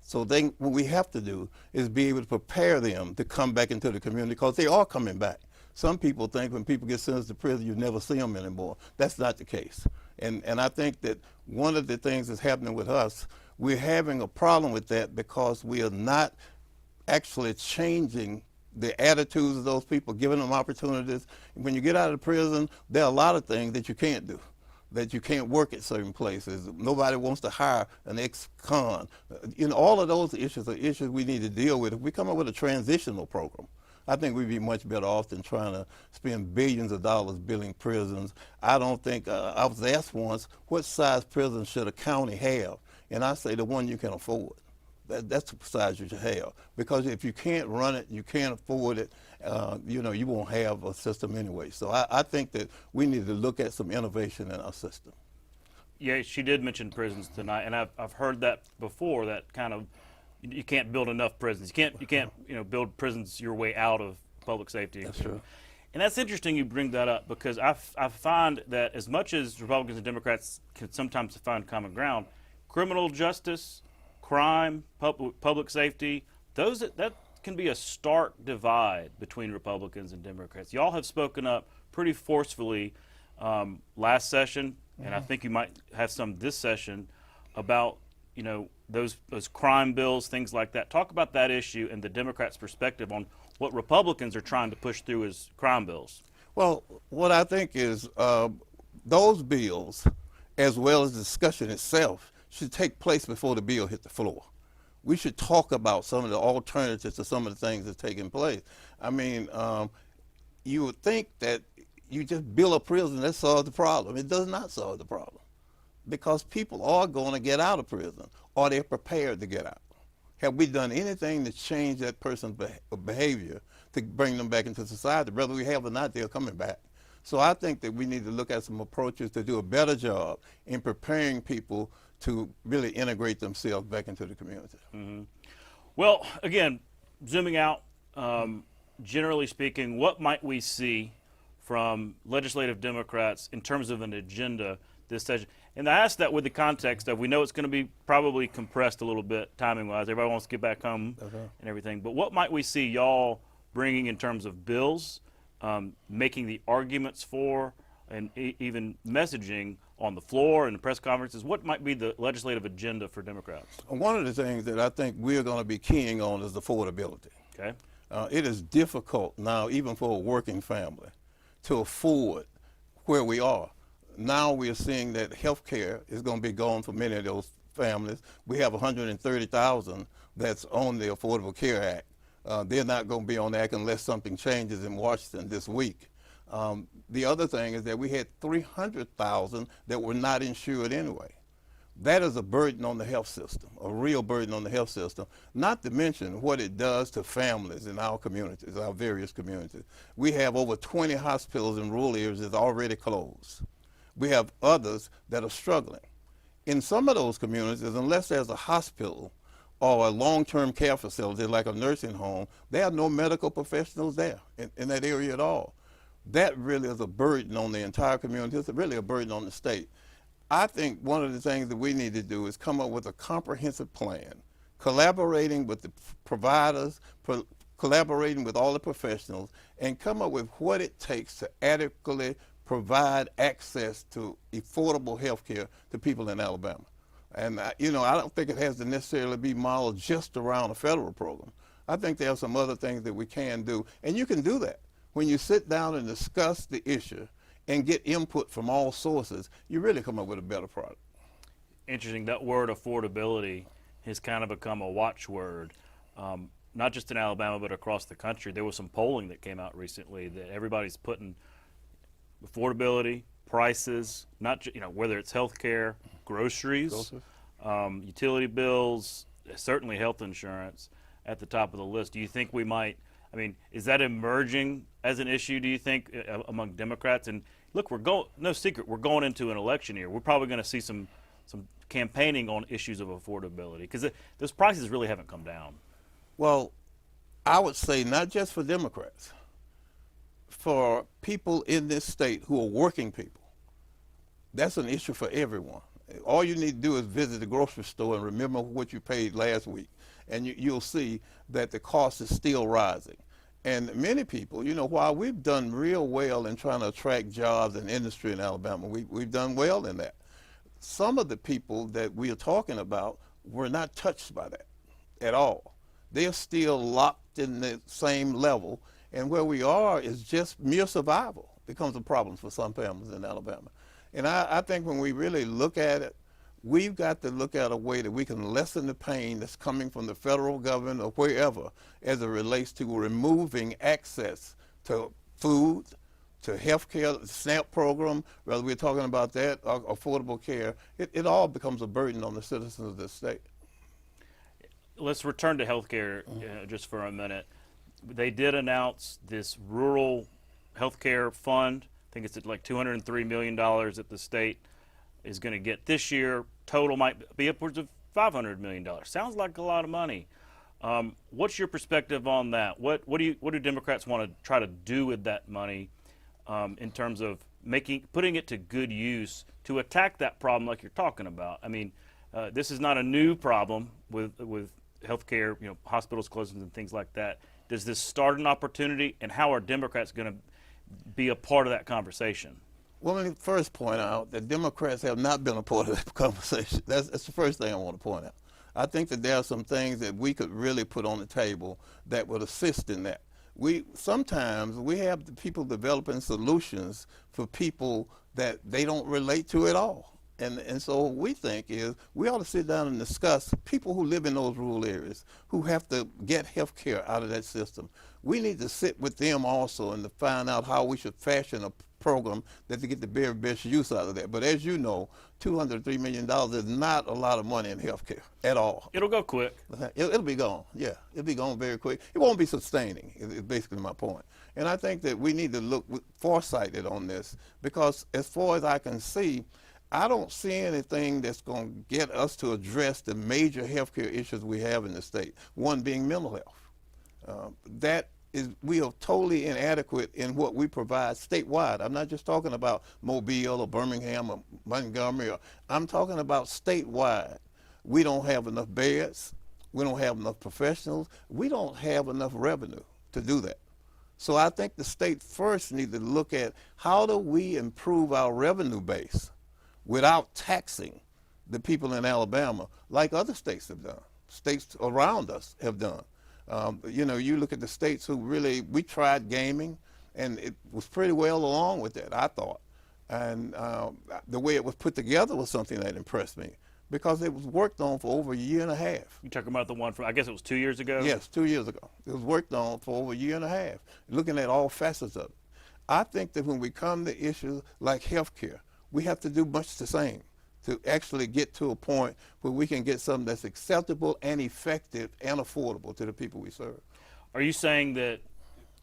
So then what we have to do is be able to prepare them to come back into the community because they are coming back. Some people think when people get sentenced to prison, you never see them anymore. That's not the case. And I think that one of the things that's happening with us, we're having a problem with that because we are not actually changing the attitudes of those people, giving them opportunities. When you get out of prison, there are a lot of things that you can't do, that you can't work at certain places. Nobody wants to hire an ex-con. All of those issues are issues we need to deal with. If we come up with a transitional program, I think we'd be much better off than trying to spend billions of dollars building prisons. I don't think, I was asked once, what size prison should a county have? And I say the one you can afford. That's the size you should have. Because if you can't run it, you can't afford it, you won't have a system anyway. So I think that we need to look at some innovation in our system.
Yeah, she did mention prisons tonight, and I've heard that before, that kind of, you can't build enough prisons. You can't build prisons your way out of public safety.
That's true.
And that's interesting you bring that up, because I find that as much as Republicans and Democrats can sometimes find common ground, criminal justice, crime, public safety, that can be a stark divide between Republicans and Democrats. Y'all have spoken up pretty forcefully last session, and I think you might have some this session about those crime bills, things like that. Talk about that issue and the Democrats' perspective on what Republicans are trying to push through as crime bills.
Well, what I think is those bills, as well as the discussion itself, should take place before the bill hit the floor. We should talk about some of the alternatives to some of the things that's taking place. I mean, you would think that you just build a prison, that solves the problem. It does not solve the problem, because people are going to get out of prison, or they're prepared to get out. Have we done anything to change that person's behavior to bring them back into society? Whether we have or not, they're coming back. So I think that we need to look at some approaches to do a better job in preparing people to really integrate themselves back into the community.
Mm-hmm. Well, again, zooming out, generally speaking, what might we see from legislative Democrats in terms of an agenda this session? And I ask that with the context of, we know it's going to be probably compressed a little bit timing-wise. Everybody wants to get back home and everything. But what might we see y'all bringing in terms of bills, making the arguments for, and even messaging on the floor and the press conferences? What might be the legislative agenda for Democrats?
One of the things that I think we're going to be keying on is affordability.
Okay.
It is difficult now, even for a working family, to afford where we are. Now we are seeing that health care is going to be gone for many of those families. We have 130,000 that's on the Affordable Care Act. They're not going to be on the act unless something changes in Washington this week. The other thing is that we had 300,000 that were not insured anyway. That is a burden on the health system, a real burden on the health system, not to mention what it does to families in our communities, our various communities. We have over 20 hospitals in rural areas that are already closed. We have others that are struggling. In some of those communities, unless there's a hospital or a long-term care facility like a nursing home, there are no medical professionals there in that area at all. That really is a burden on the entire community. It's really a burden on the state. I think one of the things that we need to do is come up with a comprehensive plan, collaborating with the providers, collaborating with all the professionals, and come up with what it takes to adequately provide access to affordable health care to people in Alabama. And I don't think it has to necessarily be modeled just around a federal program. I think there are some other things that we can do, and you can do that. When you sit down and discuss the issue and get input from all sources, you really come up with a better product.
Interesting, that word affordability has kind of become a watchword, not just in Alabama, but across the country. There was some polling that came out recently that everybody's putting affordability, prices, not whether it's health care, groceries, utility bills, certainly health insurance at the top of the list. Do you think we might, is that emerging as an issue, do you think, among Democrats? And look, no secret, we're going into an election year. We're probably going to see some campaigning on issues of affordability, because those prices really haven't come down.
Well, I would say not just for Democrats, for people in this state who are working people. That's an issue for everyone. All you need to do is visit the grocery store and remember what you paid last week, and you'll see that the cost is still rising. And many people, you know, while we've done real well in trying to attract jobs and industry in Alabama, we've done well in that. Some of the people that we are talking about were not touched by that at all. They are still locked in the same level, and where we are is just mere survival becomes a problem for some families in Alabama. And I think when we really look at it, we've got to look at a way that we can lessen the pain that's coming from the federal government or wherever as it relates to removing access to food, to health care, the SNAP program, whether we're talking about that or affordable care. It all becomes a burden on the citizens of the state.
Let's return to healthcare just for a minute. They did announce this rural healthcare fund. I think it's at like $203 million that the state is going to get this year. Total might be upwards of $500 million. Sounds like a lot of money. What's your perspective on that? What do Democrats want to try to do with that money in terms of putting it to good use to attack that problem like you're talking about? I mean, this is not a new problem with healthcare, you know, hospitals closing and things like that. Does this start an opportunity, and how are Democrats going to be a part of that conversation?
Well, let me first point out that Democrats have not been a part of that conversation. That's the first thing I want to point out. I think that there are some things that we could really put on the table that would assist in that. Sometimes we have the people developing solutions for people that they don't relate to at all. And so what we think is we ought to sit down and discuss people who live in those rural areas who have to get health care out of that system. We need to sit with them also and to find out how we should fashion a program that to get the very best use out of that. But as you know, $203 million is not a lot of money in health care at all.
It'll go quick.
It'll be gone, yeah. It'll be gone very quick. It won't be sustaining, is basically my point. And I think that we need to look foresighted on this because as far as I can see, I don't see anything that's going to get us to address the major healthcare issues we have in the state, one being mental health. We are totally inadequate in what we provide statewide. I'm not just talking about Mobile or Birmingham or Montgomery. I'm talking about statewide. We don't have enough beds. We don't have enough professionals. We don't have enough revenue to do that. So I think the state first needs to look at how do we improve our revenue base without taxing the people in Alabama like other states have done, states around us have done. You know, you look at the states who really, we tried gaming, and it was pretty well along with that, I thought. And the way it was put together was something that impressed me because it was worked on for over a year and a half.
You talking about the one from, I guess it was 2 years ago?
Yes, 2 years ago. It was worked on for over a year and a half, looking at all facets of it. I think that when we come to issues like health care, we have to do much the same to actually get to a point where we can get something that's acceptable and effective and affordable to the people we serve.
Are you saying that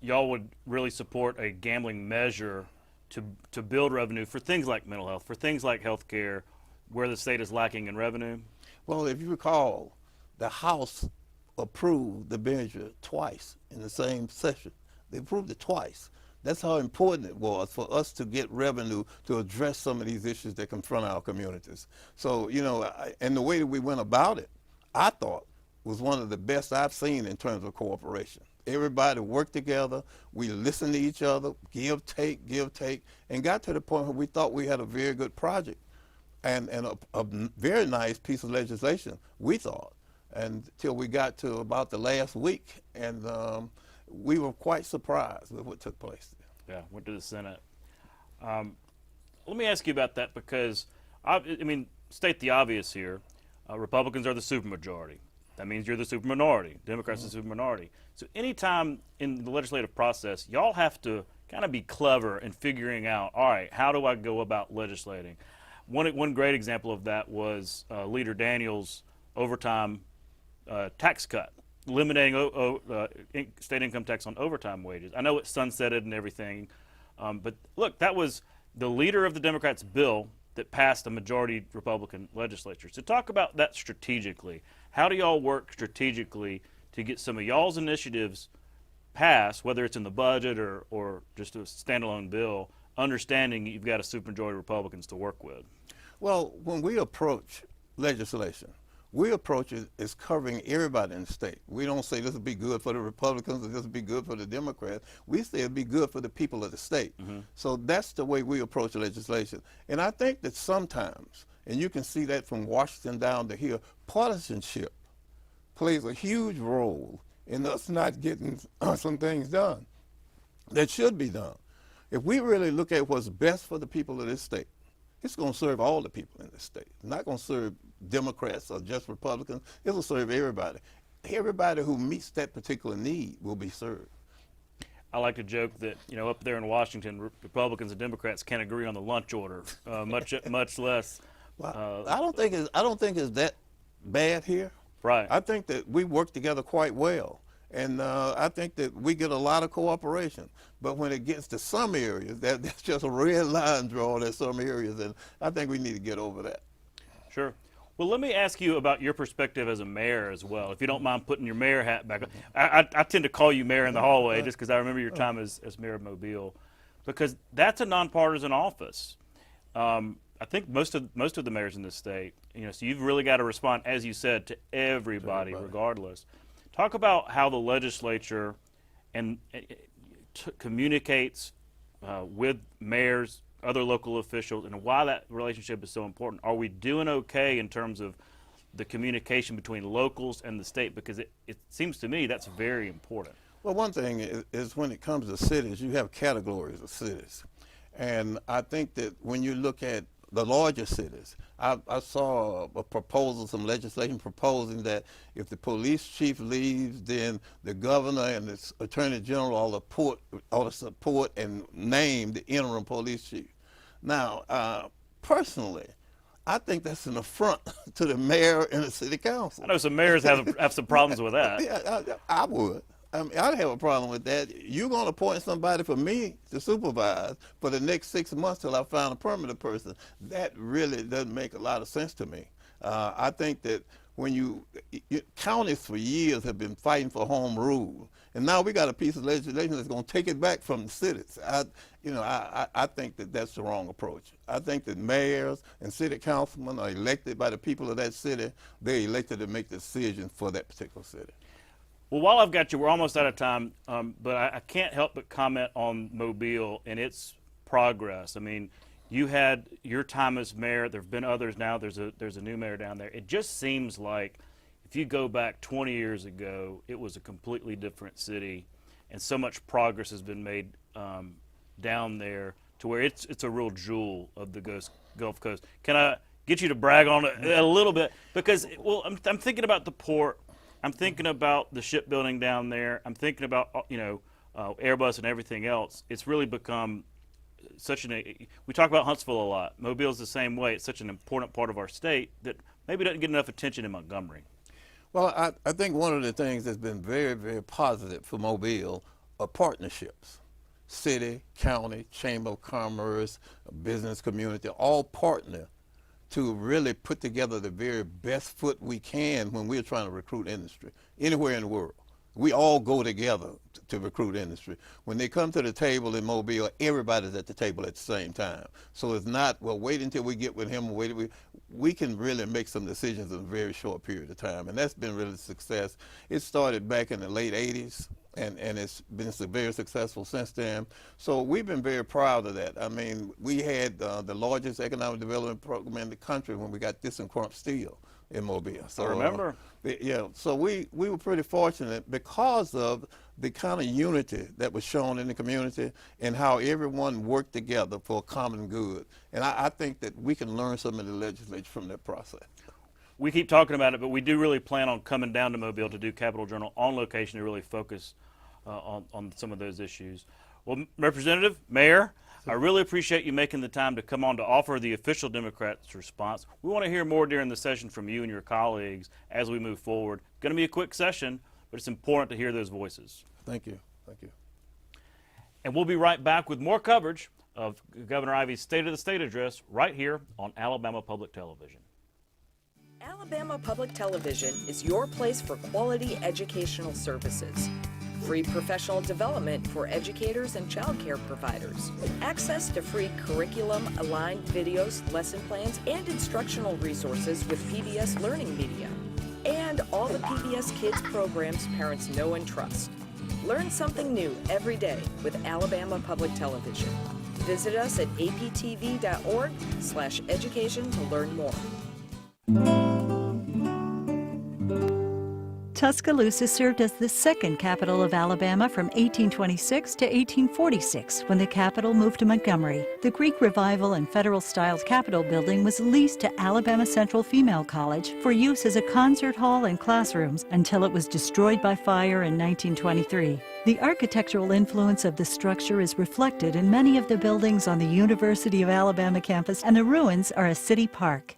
y'all would really support a gambling measure to build revenue for things like mental health, for things like health care, where the state is lacking in revenue?
Well, if you recall, the House approved the measure twice in the same session. They approved it twice. That's how important it was for us to get revenue to address some of these issues that confront our communities. So, you know, and the way that we went about it, I thought, was one of the best I've seen in terms of cooperation. Everybody worked together, we listened to each other, give, take, and got to the point where we thought we had a very good project and a very nice piece of legislation, we thought, until we got to about the last week. And we were quite surprised with what took place.
Yeah, went to the Senate. Let me ask you about that because, I mean, state the obvious here. Republicans are the supermajority. That means you're the superminority. Democrats are the superminority. So anytime in the legislative process, y'all have to kind of be clever in figuring out, all right, how do I go about legislating? One great example of that was Leader Daniels' overtime tax cut, eliminating state income tax on overtime wages. I know it's sunsetted and everything, but look, that was the leader of the Democrats' bill that passed a majority Republican legislature. So talk about that strategically. How do y'all work strategically to get some of y'all's initiatives passed, whether it's in the budget or just a standalone bill, understanding you've got a supermajority of Republicans to work with?
Well, when we approach legislation, we approach it as covering everybody in the state. We don't say this will be good for the Republicans or this will be good for the Democrats. We say it'll be good for the people of the state. So that's the way we approach the legislation. And I think that sometimes, and you can see that from Washington down to here, partisanship plays a huge role in us not getting some things done that should be done. If we really look at what's best for the people of this state, it's going to serve all the people in this state. It's not going to serve Democrats or just Republicans. It will serve everybody. Everybody who meets that particular need will be served.
I like to joke that, you know, up there in Washington, Republicans and Democrats can't agree on the lunch order, much less.
I don't think it's that bad here.
Right.
I think that we work together quite well. And I think that we get a lot of cooperation. But when it gets to some areas, that's just a red line drawn at some areas, and I think we need to get over that.
Sure. Well, let me ask you about your perspective as a mayor as well, if you don't mind putting your mayor hat back on. I tend to call you mayor in the hallway just because I remember your time as mayor of Mobile, because that's a nonpartisan office. I think most of the mayors in this state, you know, so you've really got to respond, as you said, to everybody. Regardless. Talk about how the legislature communicates with mayors, other local officials, and why that relationship is so important. Are we doing okay in terms of the communication between locals and the state? Because it seems to me that's very important.
Well, one thing is when it comes to cities, you have categories of cities. And I think that when you look at the larger cities, I saw a proposal, some legislation proposing that if the police chief leaves, then the governor and the attorney general ought to support and name the interim police chief. Now, personally, I think that's an affront to the mayor and the city council.
I know some mayors have some problems with that.
Yeah, I would. I mean, I'd have a problem with that. You're going to appoint somebody for me to supervise for the next 6 months till I find a permanent person. That really doesn't make a lot of sense to me. I think that when counties for years have been fighting for home rule, and now we got a piece of legislation that's going to take it back from the cities. I think that that's the wrong approach. I think that mayors and city councilmen are elected by the people of that city. They're elected to make decisions for that particular city.
Well, while I've got you, we're almost out of time, but I can't help but comment on Mobile and its progress. I mean, you had your time as mayor. There have been others now. There's a new mayor down there. It just seems like if you go back 20 years ago, it was a completely different city, and so much progress has been made down there to where it's a real jewel of the Gulf Coast. Can I get you to brag on it a little bit? Because, well, I'm thinking about the port. I'm thinking about the shipbuilding down there. I'm thinking about, Airbus and everything else. It's really become we talk about Huntsville a lot. Mobile's the same way. It's such an important part of our state that maybe doesn't get enough attention in Montgomery.
Well, I think one of the things that's been very, very positive for Mobile are partnerships. City, county, chamber of commerce, business community, all partner to really put together the very best foot we can when we're trying to recruit industry anywhere in the world. We all go together to recruit industry. When they come to the table in Mobile, everybody's at the table at the same time. So it's not, well, wait until we get with him. We can really make some decisions in a very short period of time, and that's been really a success. It started back in the late 80s, and it's been very successful since then. So we've been very proud of that. I mean, we had the largest economic development program in the country when we got ThyssenKrupp Steel in Mobile. So,
I remember.
So we were pretty fortunate because of the kind of unity that was shown in the community and how everyone worked together for a common good. And I think that we can learn something in the legislature from that process.
We keep talking about it, but we do really plan on coming down to Mobile to do Capitol Journal on location to really focus on some of those issues. Well, Representative, Mayor, I really appreciate you making the time to come on to offer the official Democrats' response. We want to hear more during the session from you and your colleagues as we move forward. Going to be a quick session, but it's important to hear those voices.
Thank you. Thank you.
And we'll be right back with more coverage of Governor Ivey's State of the State address right here on Alabama Public Television.
Alabama Public Television is your place for quality educational services. Free professional development for educators and child care providers. Access to free curriculum-aligned videos, lesson plans, and instructional resources with PBS Learning Media. all the PBS Kids programs parents know and trust. Learn something new every day with Alabama Public Television. Visit us at aptv.org/education to learn more.
Tuscaloosa served as the second capital of Alabama from 1826 to 1846, when the capital moved to Montgomery. The Greek Revival and Federal-styled Capitol building was leased to Alabama Central Female College for use as a concert hall and classrooms until it was destroyed by fire in 1923. The architectural influence of the structure is reflected in many of the buildings on the University of Alabama campus, and the ruins are a city park.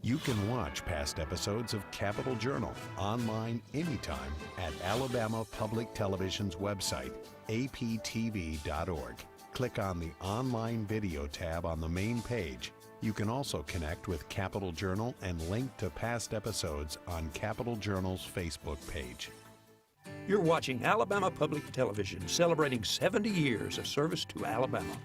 You can watch past episodes of Capitol Journal online anytime at Alabama Public Television's website, aptv.org. Click on the Online Video tab on the main page. You can also connect with Capitol Journal and link to past episodes on Capitol Journal's Facebook page.
You're watching Alabama Public Television, celebrating 70 years of service to Alabama.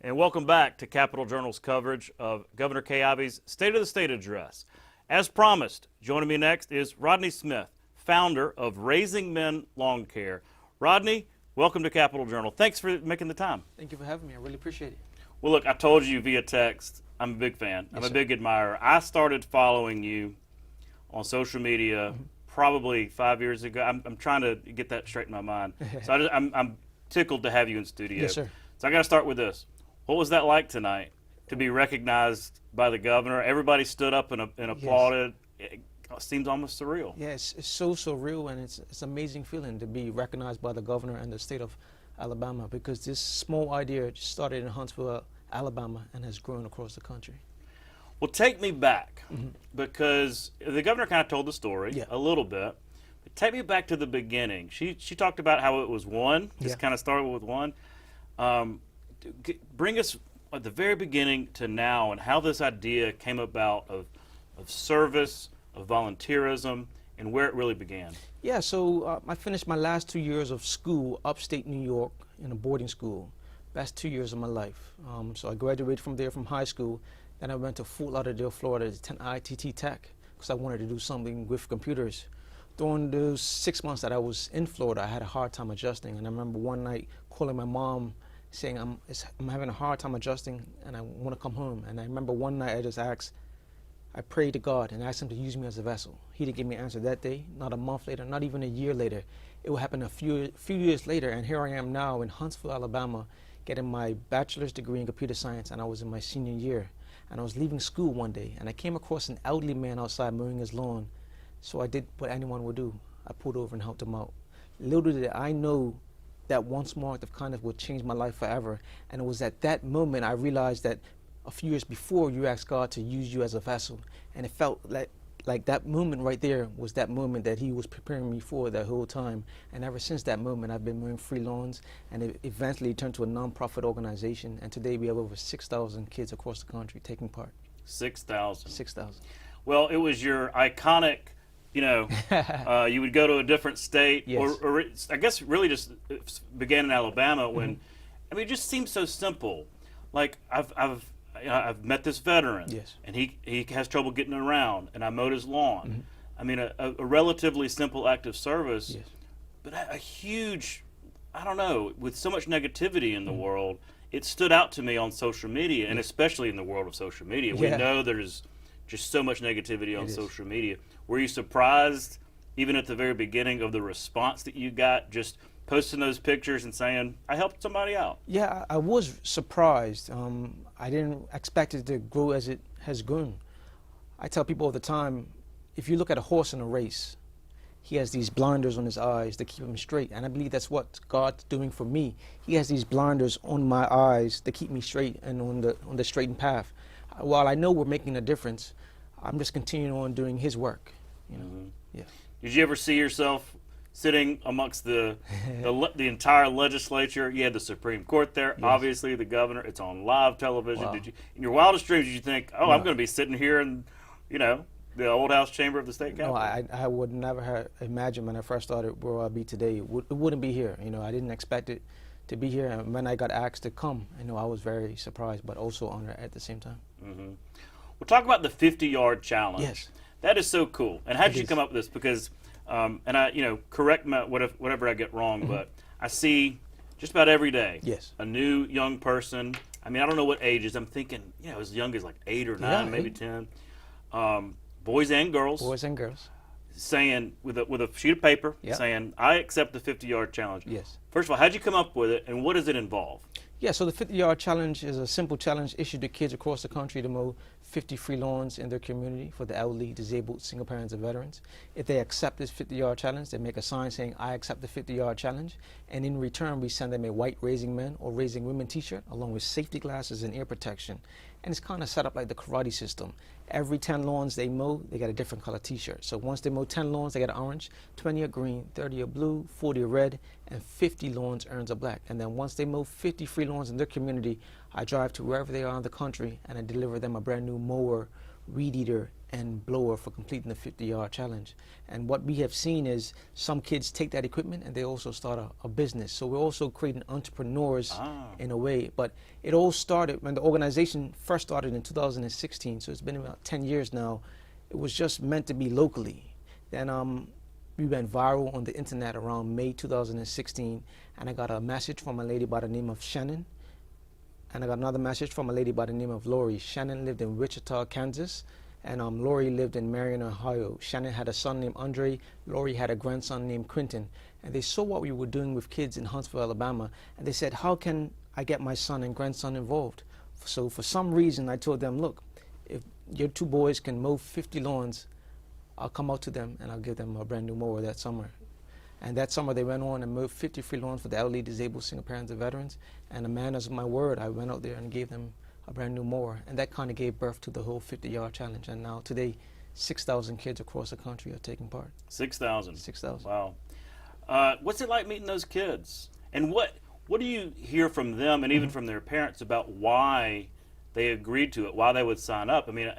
And welcome back to Capitol Journal's coverage of Governor Kay Ivey's State of the State address. As promised, joining me next is Rodney Smith, founder of Raising Men Lawn Care. Rodney, welcome to Capitol Journal. Thanks for making the time.
Thank you for having me. I really appreciate it.
Well, look, I told you via text, I'm a big fan. I'm a big admirer. I started following you on social media probably 5 years ago. I'm trying to get that straight in my mind. So I'm tickled to have you in studio.
Yes, sir.
So I got to start with this. What was that like tonight to be recognized by the governor? Everybody stood up and applauded. It seems almost surreal.
Yeah, it's so surreal, and it's an amazing feeling to be recognized by the governor and the state of Alabama, because this small idea started in Huntsville, Alabama, and has grown across the country.
Well, take me back, because the governor kind of told the story a little bit. But take me back to the beginning. She talked about how it was one, just kind of started with one. Bring us at the very beginning to now, and how this idea came about of service, of volunteerism, and where it really began.
Yeah, so I finished my last 2 years of school upstate New York in a boarding school. Best 2 years of my life. So I graduated from there from high school. Then I went to Fort Lauderdale, Florida, to ITT Tech, because I wanted to do something with computers. During those 6 months that I was in Florida, I had a hard time adjusting. And I remember one night calling my mom, saying I'm having a hard time adjusting and I want to come home. And I remember one night I just asked, I prayed to God and asked him to use me as a vessel. He didn't give me an answer that day, not a month later, not even a year later. It would happen a few years later, and here I am now in Huntsville, Alabama, getting my bachelor's degree in computer science, and I was in my senior year. And I was leaving school one day, and I came across an elderly man outside mowing his lawn. So I did what anyone would do. I pulled over and helped him out. Little did I know that one small act of kindness would change my life forever. And it was at that moment I realized that a few years before, you asked God to use you as a vessel. And it felt like that moment right there was that moment that he was preparing me for that whole time. And ever since that moment, I've been mowing free lawns, and it eventually turned to a nonprofit organization. And today we have over 6,000 kids across the country taking part.
6,000.
6,000.
Well, it was your iconic, you know, you would go to a different state, or I guess really just began in Alabama when, I mean, it just seems so simple. Like I've met this veteran, and he has trouble getting around, and I mowed his lawn. I mean, a relatively simple act of service, but a huge, I don't know, with so much negativity in the world, it stood out to me on social media, and especially in the world of social media. We know there's just so much negativity on social media. Were you surprised, even at the very beginning, of the response that you got, just posting those pictures and saying, I helped somebody out?
Yeah, I was surprised. I didn't expect it to grow as it has grown. I tell people all the time, if you look at a horse in a race, he has these blinders on his eyes to keep him straight. And I believe that's what God's doing for me. He has these blinders on my eyes to keep me straight and on the straightened path. While I know we're making a difference, I'm just continuing on doing his work. You know?
Did you ever see yourself sitting amongst the entire legislature? You had the Supreme Court there, obviously the governor. It's on live television.
Wow.
Did you, in your wildest dreams, did you think, oh, I'm going to be sitting here in, you know, the old house chamber of the state capitol?
No, I would never have imagined when I first started where I'd be today. It wouldn't be here. You know, I didn't expect it to be here. And when I got asked to come, I was very surprised, but also honored at the same time.
Mm-hmm. We'll talk about the 50-yard challenge.
Yes.
That is so cool. And how did you come up with this? Because, and I, correct me whatever I get wrong, but I see just about every day a new young person. I mean, I don't know what ages. I'm thinking, as young as like 8 or 9, maybe 10. Boys and girls.
Boys and girls.
Saying with a sheet of paper, saying, I accept the 50-yard challenge.
Yes.
First of all, how'd you come up with it, and what does it involve?
Yeah, so the 50-yard challenge is a simple challenge issued to kids across the country to mow 50 free lawns in their community for the elderly, disabled, single parents, and veterans. If they accept this 50-yard challenge, they make a sign saying, I accept the 50-yard challenge, and in return, we send them a white Raising Men or Raising Women t-shirt, along with safety glasses and ear protection. And it's kind of set up like the karate system. Every 10 lawns they mow, they get a different color t-shirt. So once they mow 10 lawns, they get an orange, 20 a green, 30 a blue, 40 a red, and 50 lawns earns a black. And then once they mow 50 free lawns in their community, I drive to wherever they are in the country and I deliver them a brand new mower, weed eater, and blower for completing the 50-yard challenge. And what we have seen is some kids take that equipment and they also start a business. So we're also creating entrepreneurs in a way. But it all started when the organization first started in 2016. So it's been about 10 years now. It was just meant to be locally. Then we went viral on the internet around May 2016. And I got a message from a lady by the name of Shannon. And I got another message from a lady by the name of Lori. Shannon lived in Wichita, Kansas. And Lori lived in Marion, Ohio. Shannon had a son named Andre. Lori had a grandson named Quentin. And they saw what we were doing with kids in Huntsville, Alabama. And they said, how can I get my son and grandson involved? So for some reason, I told them, look, if your 2 boys can mow 50 lawns, I'll come out to them and I'll give them a brand new mower that summer. And that summer they went on and mowed 50 free lawns for the elderly, disabled, single parents, and veterans. And a man of my word, I went out there and gave them a brand new mower, and that kind of gave birth to the whole 50-yard challenge. And now today, 6,000 kids across the country are taking part.
6,000.
6,000.
Wow. What's it like meeting those kids? And what do you hear from them and even from their parents about why they agreed to it, why they would sign up? I mean,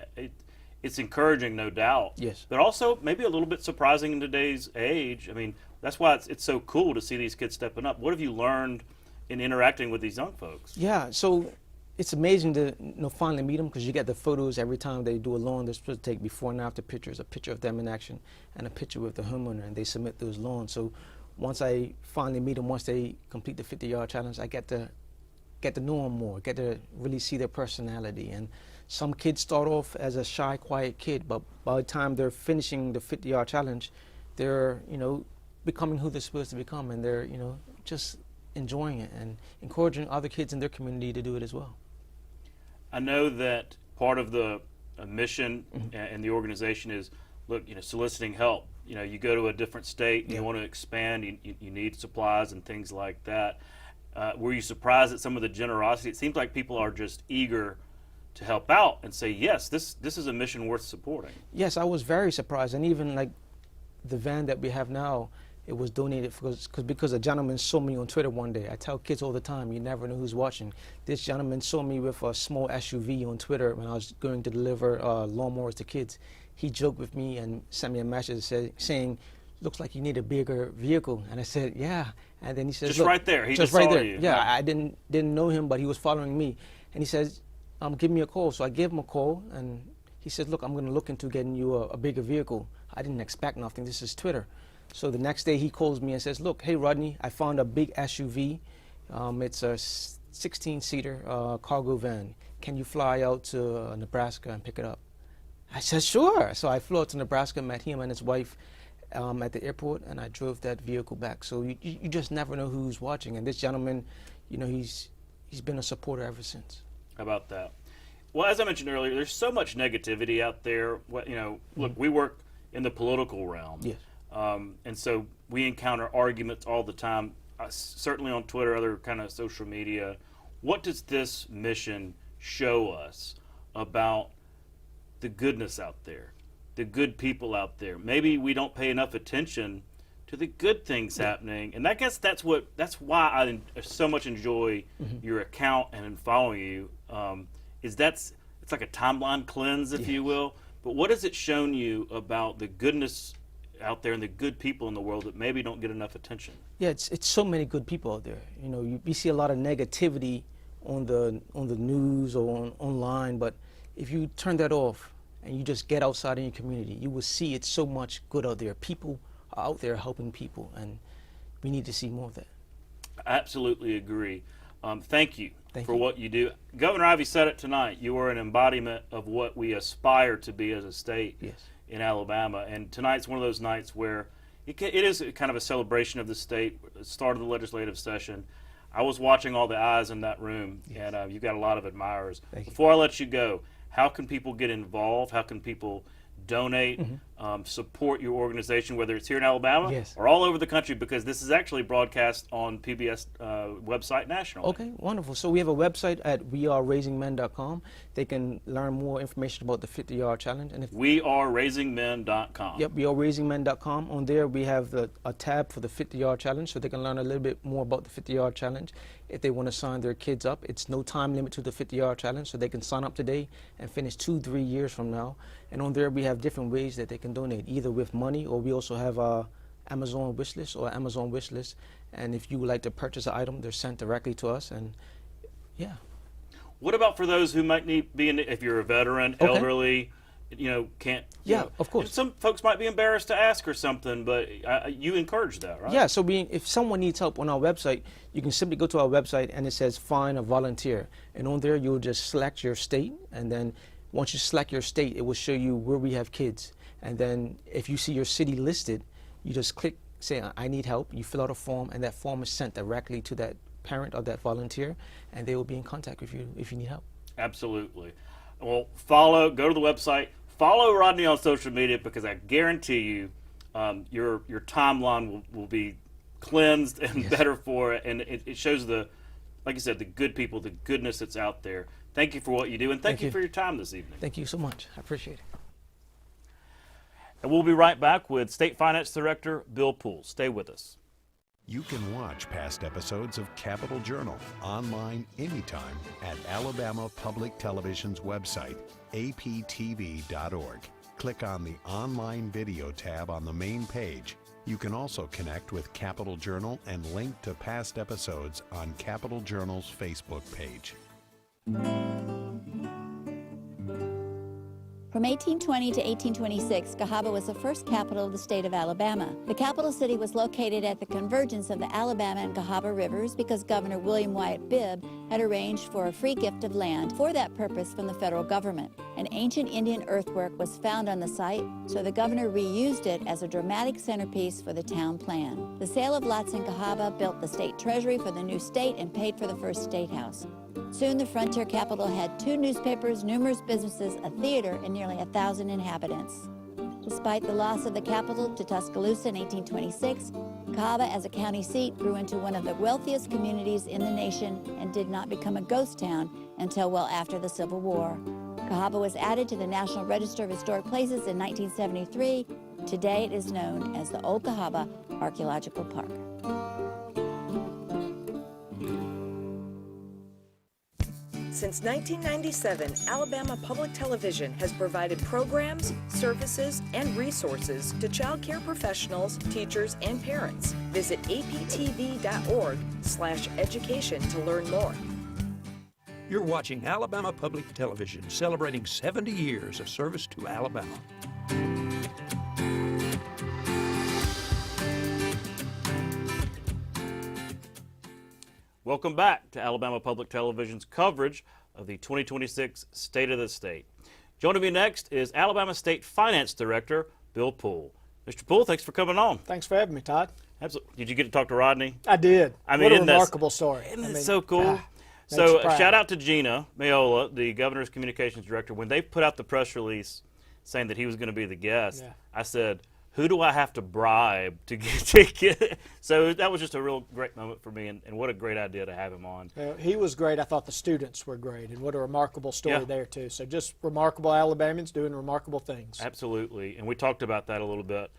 it's encouraging, no doubt.
Yes.
But also maybe a little bit surprising in today's age. I mean, that's why it's so cool to see these kids stepping up. What have you learned in interacting with these young folks?
Yeah, so it's amazing to finally meet them, because you get the photos every time they do a lawn. They're supposed to take before and after pictures, a picture of them in action and a picture with the homeowner, and they submit those lawns. So once I finally meet them, once they complete the 50-yard challenge, I get to know them more, get to really see their personality. And some kids start off as a shy, quiet kid, but by the time they're finishing the 50-yard challenge, they're becoming who they're supposed to become, and they're just enjoying it and encouraging other kids in their community to do it as well.
I know that part of the mission and the organization is, look, soliciting help. You go to a different state, and you want to expand, you need supplies and things like that. Were you surprised at some of the generosity? It seems like people are just eager to help out and say, yes, this is a mission worth supporting.
Yes, I was very surprised. And even like the van that we have now, it was donated because a gentleman saw me on Twitter one day. I tell kids all the time, you never know who's watching. This gentleman saw me with a small SUV on Twitter when I was going to deliver lawnmowers to kids. He joked with me and sent me a message saying, looks like you need a bigger vehicle. And I said, yeah. And then he says,
just right there. He just
right
saw
there.
you.
Yeah, I didn't know him, but he was following me. And he says, give me a call. So I gave him a call, and he said, look, I'm going to look into getting you a bigger vehicle. I didn't expect nothing. This is Twitter. So the next day he calls me and says, look, hey, Rodney, I found a big SUV. It's a 16-seater cargo van. Can you fly out to Nebraska and pick it up? I said, sure. So I flew out to Nebraska, met him and his wife at the airport, and I drove that vehicle back. So you just never know who's watching. And this gentleman, he's been a supporter ever since.
How about that? Well, as I mentioned earlier, there's so much negativity out there. Look, we work in the political realm.
Yes.
And so we encounter arguments all the time, certainly on Twitter, other kind of social media. What does this mission show us about the goodness out there, the good people out there? Maybe we don't pay enough attention to the good things happening, and I guess that's why I so much enjoy your account and in following you. It's like a timeline cleanse, if you will. But what has it shown you about the goodness out there and the good people in the world that maybe don't get enough attention.
Yeah, it's so many good people out there. You know, you see a lot of negativity on the news or online, but if you turn that off and you just get outside in your community, you will see it's so much good out there. People are out there helping people, and we need to see more of that.
I absolutely agree. Thank you
Thank
for
you.
what you do. Governor Ivey said it tonight. You are an embodiment of what we aspire to be as a state in Alabama. And tonight's one of those nights where it is kind of a celebration of the state, the start of the legislative session. I was watching all the eyes in that room, and you've got a lot of admirers. Before I let you go, how can people get involved? How can people donate, support your organization, whether it's here in Alabama or all over the country, because this is actually broadcast on PBS website nationally.
Okay, wonderful. So we have a website at weareraisingmen.com. They can learn more information about the 50-yard challenge. And if
weareraisingmen.com.
Yep, weareraisingmen.com. On there we have a tab for the 50-yard challenge, so they can learn a little bit more about the 50-yard challenge. If they want to sign their kids up, it's no time limit to the 50-yard challenge, so they can sign up today and finish 2-3 years from now. And on there we have different ways that they can donate, either with money, or we also have a Amazon wish list or Amazon wish list. And if you would like to purchase an item, they're sent directly to us. And yeah.
What about for those who might need if you're a veteran, elderly, can't?
Yeah, of course.
Some folks might be embarrassed to ask or something, but you encourage that, right?
Yeah. So if someone needs help on our website, you can simply go to our website and it says find a volunteer, and on there you'll just select your state, and then once you select your state, it will show you where we have kids. And then if you see your city listed, you just click, say, I need help. You fill out a form, and that form is sent directly to that parent or that volunteer, and they will be in contact with you if you need help.
Absolutely. Well, go to the website, follow Rodney on social media, because I guarantee you your timeline will be cleansed and better for it. And it shows like you said, the good people, the goodness that's out there. Thank you for what you do, and thank you for your time this evening.
Thank you so much. I appreciate it.
And we'll be right back with State Finance Director Bill Poole. Stay with us.
You can watch past episodes of Capitol Journal online anytime at Alabama Public Television's website, aptv.org. Click on the online video tab on the main page. You can also connect with Capitol Journal and link to past episodes on Capitol Journal's Facebook page.
From 1820 to 1826, Cahaba was the first capital of the state of Alabama. The capital city was located at the convergence of the Alabama and Cahaba rivers because Governor William Wyatt Bibb had arranged for a free gift of land for that purpose from the federal government. An ancient Indian earthwork was found on the site, so the governor reused it as a dramatic centerpiece for the town plan. The sale of lots in Cahaba built the state treasury for the new state and paid for the first state house. Soon the frontier capital had 2 newspapers, numerous businesses, a theater, and nearly 1,000 inhabitants. Despite the loss of the capital to Tuscaloosa in 1826, Cahaba as a county seat grew into one of the wealthiest communities in the nation and did not become a ghost town until well after the Civil War. Cahaba was added to the National Register of Historic Places in 1973. Today it is known as the Old Cahaba Archaeological Park.
Since 1997, Alabama Public Television has provided programs, services, and resources to child care professionals, teachers, and parents. Visit aptv.org/education to learn more.
You're watching Alabama Public Television, celebrating 70 years of service to Alabama.
Welcome back to Alabama Public Television's coverage of the 2026 State of the State. Joining me next is Alabama State Finance Director Bill Poole. Mr. Poole, thanks for coming on.
Thanks for having me, Todd.
Absolutely. Did you get to talk to Rodney?
I did.
I mean,
what a remarkable story.
Isn't it so cool?
So
shout out to Gina Mayola, the Governor's Communications Director. When they put out the press release saying that he was going to be the guest, I said, who do I have to bribe to get? So that was just a real great moment for me, and what a great idea to have him on.
He was great. I thought the students were great, and what a remarkable story there, too. So just remarkable Alabamians doing remarkable things.
Absolutely, and we talked about that a little bit.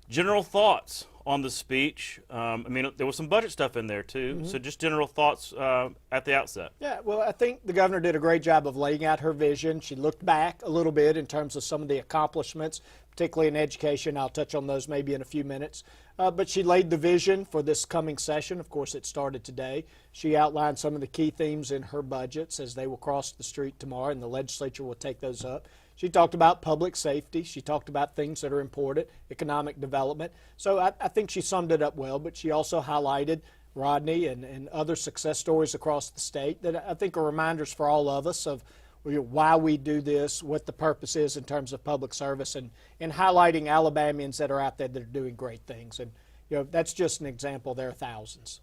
General thoughts on the speech. I mean, there was some budget stuff in there too. So just general thoughts at the outset.
Yeah, well, I think the governor did a great job of laying out her vision. She looked back a little bit in terms of some of the accomplishments, particularly in education. I'll touch on those maybe in a few minutes. But she laid the vision for this coming session. Of course, it started today. She outlined some of the key themes in her budgets as they will cross the street tomorrow, and the legislature will take those up. She talked about public safety. She talked about things that are important, economic development. So I think she summed it up well, but she also highlighted Rodney and other success stories across the state that I think are reminders for all of us of why we do this, what the purpose is in terms of public service, and highlighting Alabamians that are out there that are doing great things. And that's just an example. There are thousands.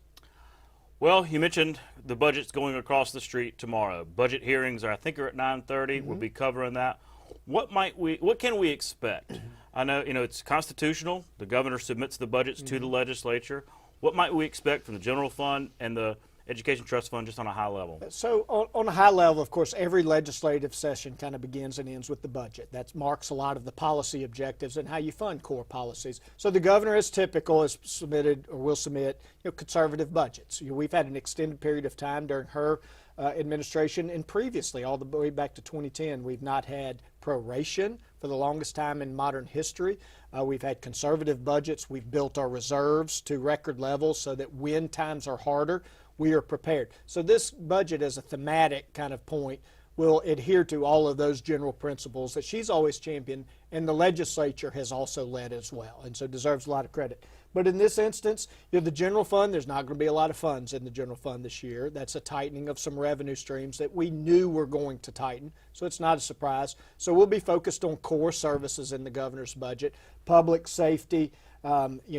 Well, you mentioned the budget's going across the street tomorrow. Budget hearings are, I think, are at 9:30. We'll be covering that. What can we expect? I know, it's constitutional. The governor submits the budgets to the legislature. What might we expect from the general fund and the Education Trust Fund just on a high level?
So on a high level, of course, every legislative session kind of begins and ends with the budget. That marks a lot of the policy objectives and how you fund core policies. So the governor, as typical, has submitted or will submit conservative budgets. We've had an extended period of time during her administration and previously, all the way back to 2010, we've not had proration for the longest time in modern history. We've had conservative budgets. We've built our reserves to record levels so that when times are harder, we are prepared. So this budget as a thematic kind of point will adhere to all of those general principles that she's always championed, and the legislature has also led as well, and so deserves a lot of credit. But in this instance, the general fund, there's not going to be a lot of funds in the general fund this year. That's a tightening of some revenue streams that we knew were going to tighten, so it's not a surprise. So we'll be focused on core services in the governor's budget, public safety,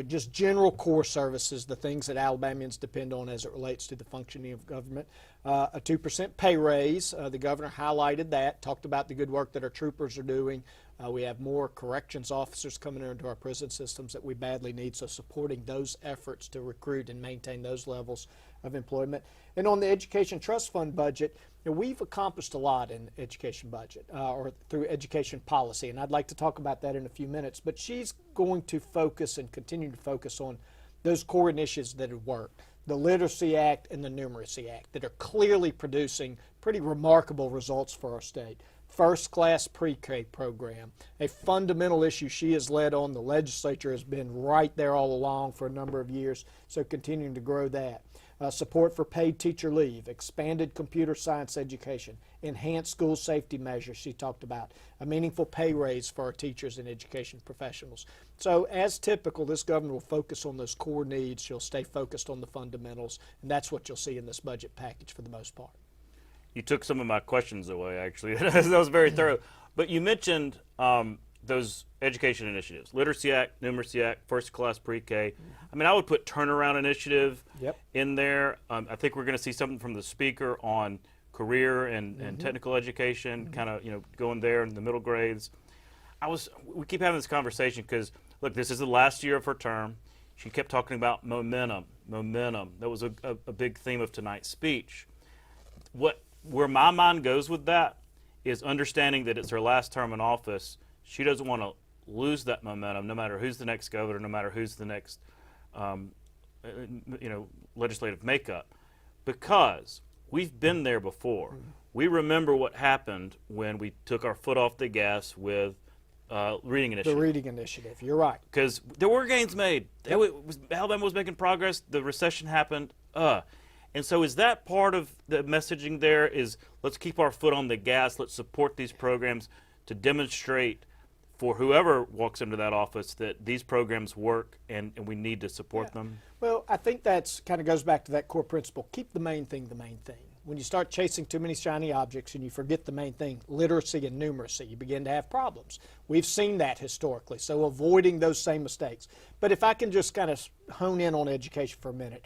just general core services, the things that Alabamians depend on as it relates to the functioning of government. A 2% pay raise, the governor highlighted that, talked about the good work that our troopers are doing. We have more corrections officers coming into our prison systems that we badly need, so supporting those efforts to recruit and maintain those levels of employment. And on the Education Trust Fund budget, we've accomplished a lot in education budget or through education policy, and I'd like to talk about that in a few minutes. But she's going to focus and continue to focus on those core initiatives that have worked. The Literacy Act and the Numeracy Act that are clearly producing pretty remarkable results for our state. First-class pre-K program, a fundamental issue she has led on. The legislature has been right there all along for a number of years, so continuing to grow that. Support for paid teacher leave, expanded computer science education, enhanced school safety measures she talked about, a meaningful pay raise for our teachers and education professionals. So as typical, this governor will focus on those core needs. She'll stay focused on the fundamentals, and that's what you'll see in this budget package for the most part.
You took some of my questions away, actually. That was very thorough. But you mentioned those education initiatives, Literacy Act, Numeracy Act, First Class Pre-K. I mean, I would put Turnaround Initiative in there. I think we're going to see something from the speaker on career and technical education, kind of, going there in the middle grades. We keep having this conversation because, look, this is the last year of her term. She kept talking about momentum. That was a big theme of tonight's speech. Where my mind goes with that is understanding that it's her last term in office. She doesn't want to lose that momentum, no matter who's the next governor, no matter who's the next, legislative makeup, because we've been there before. We remember what happened when we took our foot off the gas with reading initiative.
The reading initiative, you're right.
Because there were gains made. Alabama was making progress. The recession happened. And so is that part of the messaging there is let's keep our foot on the gas, let's support these programs to demonstrate for whoever walks into that office that these programs work and we need to support them?
Well, I think that's kind of goes back to that core principle. Keep the main thing the main thing. When you start chasing too many shiny objects and you forget the main thing, literacy and numeracy, you begin to have problems. We've seen that historically, so avoiding those same mistakes. But if I can just kind of hone in on education for a minute,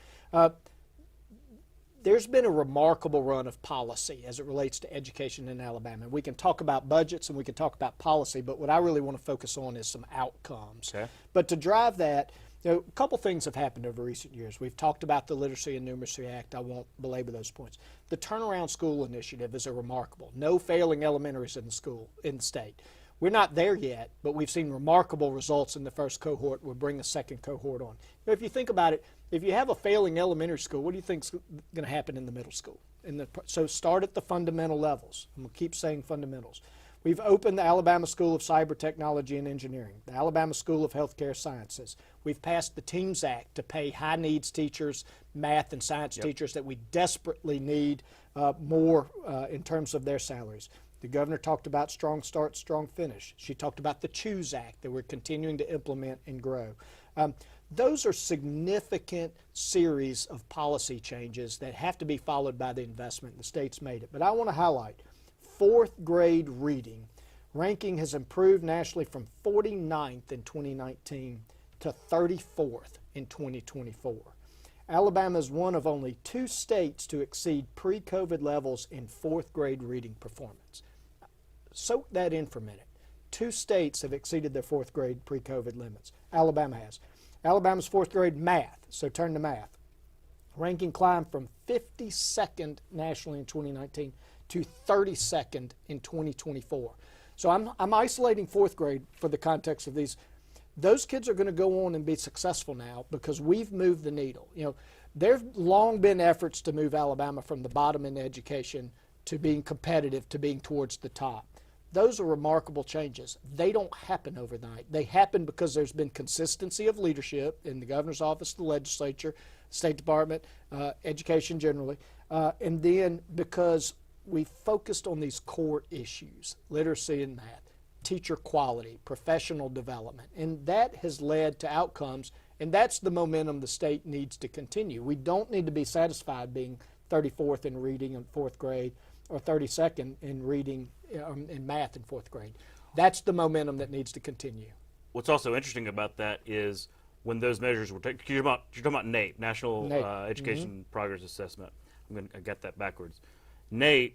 there's been a remarkable run of policy as it relates to education in Alabama. We can talk about budgets and we can talk about policy, but what I really want to focus on is some outcomes. Okay. But to drive that, a couple things have happened over recent years. We've talked about the Literacy and Numeracy Act. I won't belabor those points. The Turnaround School Initiative is a remarkable. No failing elementaries in the state. We're not there yet, but we've seen remarkable results in the first cohort. We'll bring a second cohort on. If you think about it, if you have a failing elementary school, what do you think is going to happen in the middle school? So start at the fundamental levels. I'm going to keep saying fundamentals. We've opened the Alabama School of Cyber Technology and Engineering, the Alabama School of Healthcare Sciences. We've passed the TEAMS Act to pay high needs teachers, math and science teachers that we desperately need more in terms of their salaries. The governor talked about strong start, strong finish. She talked about the CHOOSE Act that we're continuing to implement and grow. Those are significant series of policy changes that have to be followed by the investment. The state's made it. But I want to highlight fourth grade reading. Ranking has improved nationally from 49th in 2019 to 34th in 2024. Alabama is one of only 2 states to exceed pre-COVID levels in fourth grade reading performance. Soak that in for a minute. 2 states have exceeded their fourth grade pre-COVID limits. Alabama has. Alabama's fourth grade math, so turn to math. Ranking climbed from 52nd nationally in 2019 to 32nd in 2024. So I'm isolating fourth grade for the context of these. Those kids are going to go on and be successful now because we've moved the needle. You know, there have long been efforts to move Alabama from the bottom in education to being competitive, to being towards the top. Those are remarkable changes. They don't happen overnight. They happen because there's been consistency of leadership in the governor's office, the legislature, State Department, education generally, and then because we focused on these core issues, literacy and math, teacher quality, professional development, and that has led to outcomes, and that's the momentum the state needs to continue. We don't need to be satisfied being 34th in reading in fourth grade or 32nd in reading in math in fourth grade. That's the momentum that needs to continue.
What's also interesting about that is when those measures were taken, you're talking about NAEP, National Education Progress Assessment. I got that backwards. NAEP,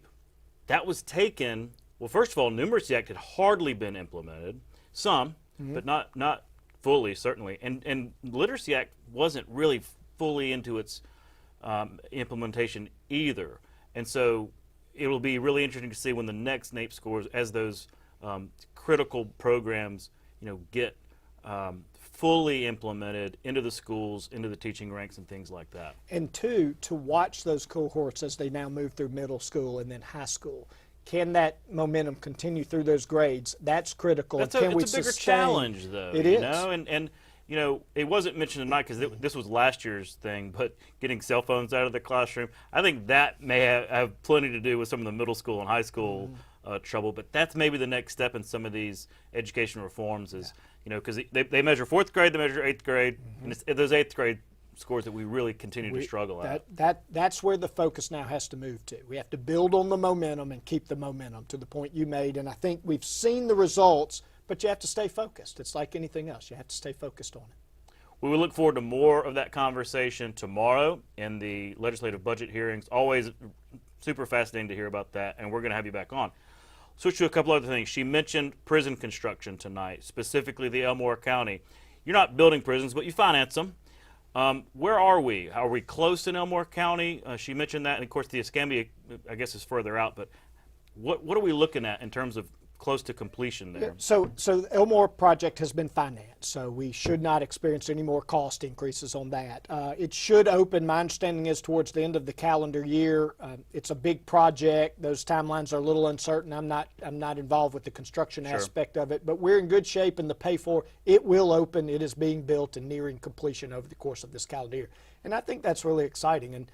that was taken, well, first of all, Numeracy Act had hardly been implemented, some, but not fully, certainly. And Literacy Act wasn't really fully into its implementation either. And so it'll be really interesting to see when the next NAEP scores, as those critical programs, get fully implemented into the schools, into the teaching ranks and things like that.
And 2, to watch those cohorts as they now move through middle school and then high school. Can that momentum continue through those grades? That's critical.
It's a bigger challenge, though.
It is.
And it wasn't mentioned tonight because this was last year's thing, but getting cell phones out of the classroom, I think that may have plenty to do with some of the middle school and high school trouble, but that's maybe the next step in some of these education reforms is, because they measure fourth grade, they measure 8th grade, and it's those 8th grade scores that we really continue to struggle at.
That's where the focus now has to move to. We have to build on the momentum and keep the momentum to the point you made, and I think we've seen the results, but you have to stay focused. It's like anything else. You have to stay focused on it.
We will look forward to more of that conversation tomorrow in the legislative budget hearings. Always super fascinating to hear about that, and we're going to have you back on. Switch to a couple other things. She mentioned prison construction tonight, specifically the Elmore County. You're not building prisons, but you finance them. Where are we? Are we close in Elmore County? She mentioned that, and of course the Escambia, I guess, is further out, but what are we looking at in terms of close to completion there?
So the Elmore project has been financed, so we should not experience any more cost increases on that. It should open, my understanding is, towards the end of the calendar year. It's a big project. Those timelines are a little uncertain. I'm not involved with the construction aspect of it, but we're in good shape in the pay for. It will open. It is being built and nearing completion over the course of this calendar year. And I think that's really exciting. And,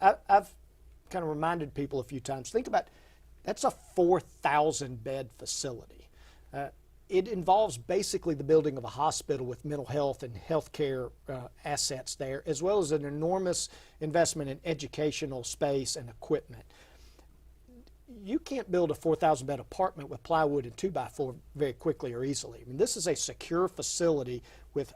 I've kind of reminded people a few times, think about that's a 4,000 bed facility. It involves basically the building of a hospital with mental health and healthcare assets there, as well as an enormous investment in educational space and equipment. You can't build a 4,000 bed apartment with plywood and 2x4 very quickly or easily. I mean, this is a secure facility with,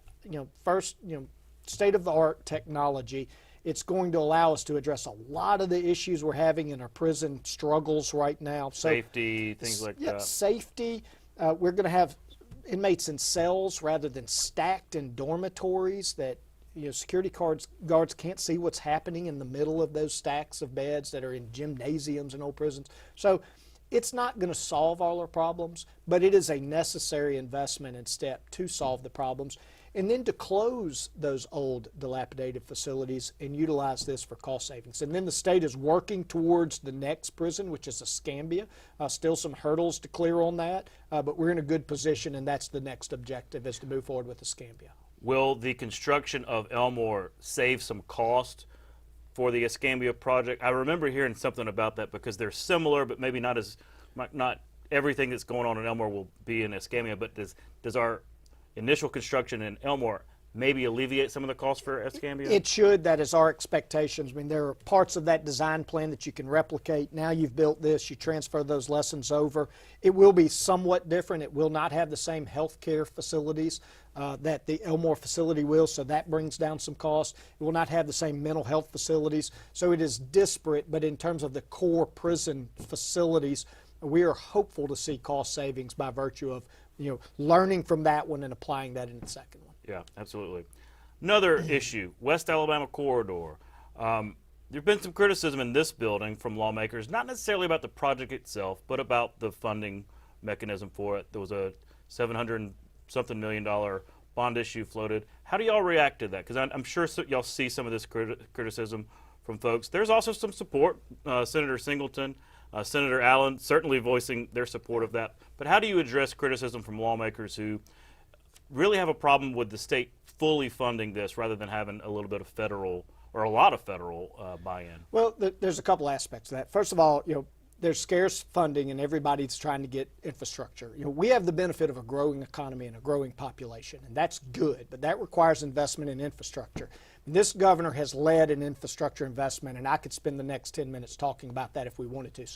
state-of-the-art technology. It's going to allow us to address a lot of the issues we're having in our prison struggles right now. So,
safety, things like that.
Safety. We're going to have inmates in cells rather than stacked in dormitories that security guards can't see what's happening in the middle of those stacks of beds that are in gymnasiums and old prisons. So It's not going to solve all our problems, but it is a necessary investment and step to solve the problems. And then to close those old dilapidated facilities and utilize this for cost savings. And then the state is working towards the next prison, which is Escambia. Still some hurdles to clear on that, but we're in a good position, and that's the next objective, is to move forward with Escambia.
Will the construction of Elmore save some cost for the Escambia project? I remember hearing something about that because they're similar, but maybe not everything that's going on in Elmore will be in Escambia. But does our initial construction in Elmore maybe alleviate some of the costs for Escambia?
It should. That is our expectations. I mean, there are parts of that design plan that you can replicate. Now you've built this, you transfer those lessons over. It will be somewhat different. It will not have the same health care facilities that the Elmore facility will, so that brings down some costs. It will not have the same mental health facilities, so it is disparate, but in terms of the core prison facilities, we are hopeful to see cost savings by virtue of learning from that one and applying that in the second one.
Yeah, absolutely. Another issue, West Alabama corridor. There's been some criticism in this building from lawmakers, not necessarily about the project itself, but about the funding mechanism for it. There was a $700-something million bond issue floated. How do y'all react to that? Because I'm sure y'all see some of this criticism from folks. There's also some support. Senator Singleton, Senator Allen certainly voicing their support of that. But how do you address criticism from lawmakers who really have a problem with the state fully funding this rather than having a little bit of federal or a lot of federal buy-in?
Well, there's a couple aspects to that. First of all, there's scarce funding and everybody's trying to get infrastructure. We have the benefit of a growing economy and a growing population, and that's good, but that requires investment in infrastructure. This governor has led an infrastructure investment, and I could spend the next 10 minutes talking about that if we wanted to.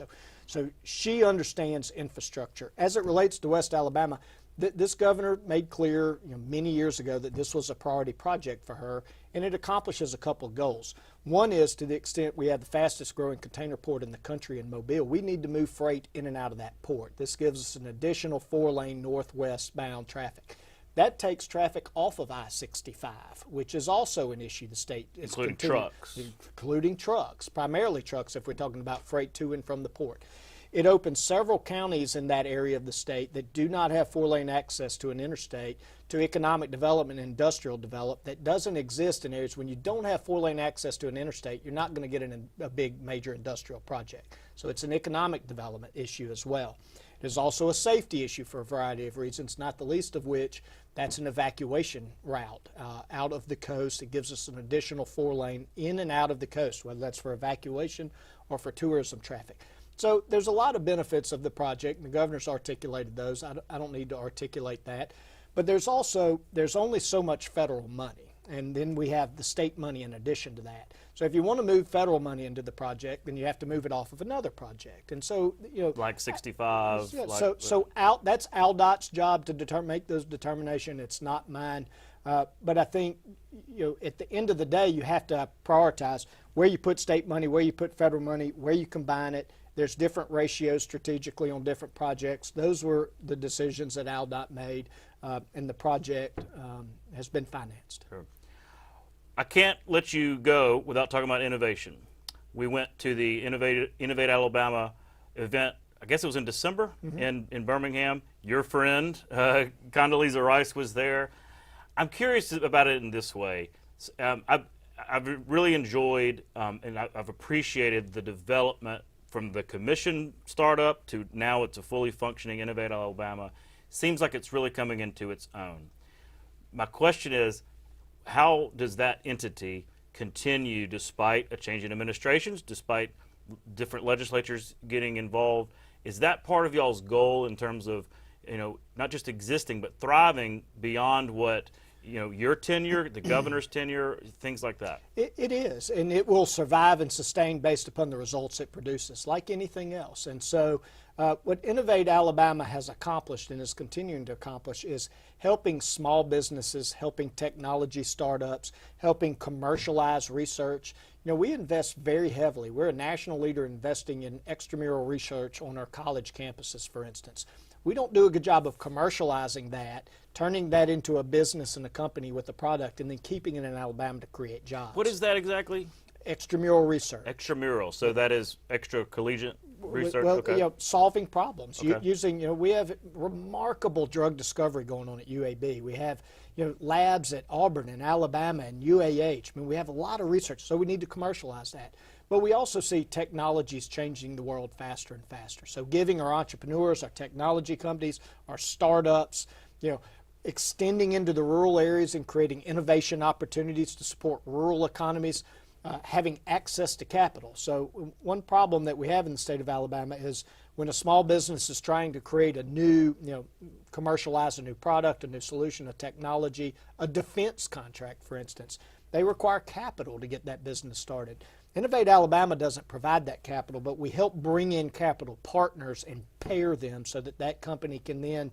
So she understands infrastructure. As it relates to West Alabama, this governor made clear many years ago that this was a priority project for her, and it accomplishes a couple of goals. One is, to the extent we have the fastest growing container port in the country in Mobile, we need to move freight in and out of that port. This gives us an additional 4-lane northwest bound traffic. That takes traffic off of I-65, which is also an issue the state is
including trucks.
Including trucks, primarily trucks if we're talking about freight to and from the port. It opens several counties in that area of the state that do not have 4-lane access to an interstate to economic development and industrial development that doesn't exist in areas. When you don't have 4-lane access to an interstate, you're not going to get a big major industrial project. So it's an economic development issue as well. There's also a safety issue for a variety of reasons, not the least of which that's an evacuation route out of the coast. It gives us an additional 4-lane in and out of the coast, whether that's for evacuation or for tourism traffic. So there's a lot of benefits of the project, and the governor's articulated those. I don't need to articulate that. But there's only so much federal money, and then we have the state money in addition to that. So if you want to move federal money into the project, then you have to move it off of another project. And so,
like 65.
Yeah, that's AlDOT's job to make those determinations. It's not mine. But I think, at the end of the day, you have to prioritize where you put state money, where you put federal money, where you combine it. There's different ratios strategically on different projects. Those were the decisions that AlDOT made, and the project has been financed.
Sure. I can't let you go without talking about innovation. We went to the Innovate Alabama event, I guess it was in December, in Birmingham. Your friend, Condoleezza Rice, was there. I'm curious about it in this way. I've really enjoyed and I've appreciated the development from the commission startup to now it's a fully functioning Innovate Alabama. Seems like it's really coming into its own. My question is, how does that entity continue despite a change in administrations, despite different legislatures getting involved? Is that part of y'all's goal in terms of, not just existing, but thriving beyond what, your tenure, the governor's tenure, things like that?
It is, and it will survive and sustain based upon the results it produces, like anything else. And so what Innovate Alabama has accomplished and is continuing to accomplish is helping small businesses, helping technology startups, helping commercialize research. We invest very heavily. We're a national leader investing in extramural research on our college campuses, for instance. We don't do a good job of commercializing that, turning that into a business and a company with a product, and then keeping it in Alabama to create jobs.
What is that exactly?
Extramural research.
Extramural, so that is extra collegiate? research?
Well,
Okay.
you know, solving problems
Okay.
using. You know, we have remarkable drug discovery going on at UAB. We have, you know, labs at Auburn and Alabama and UAH. I mean, we have a lot of research, so we need to commercialize that. But we also see technologies changing the world faster and faster. So giving our entrepreneurs, our technology companies, our startups, you know, extending into the rural areas and creating innovation opportunities to support rural economies, having access to capital. So one problem that we have in the state of Alabama is when a small business is trying to create a new, you know, commercialize a new product, a new solution, a technology, a defense contract, for instance, they require capital to get that business started. Innovate Alabama doesn't provide that capital, but we help bring in capital partners and pair them so that that company can then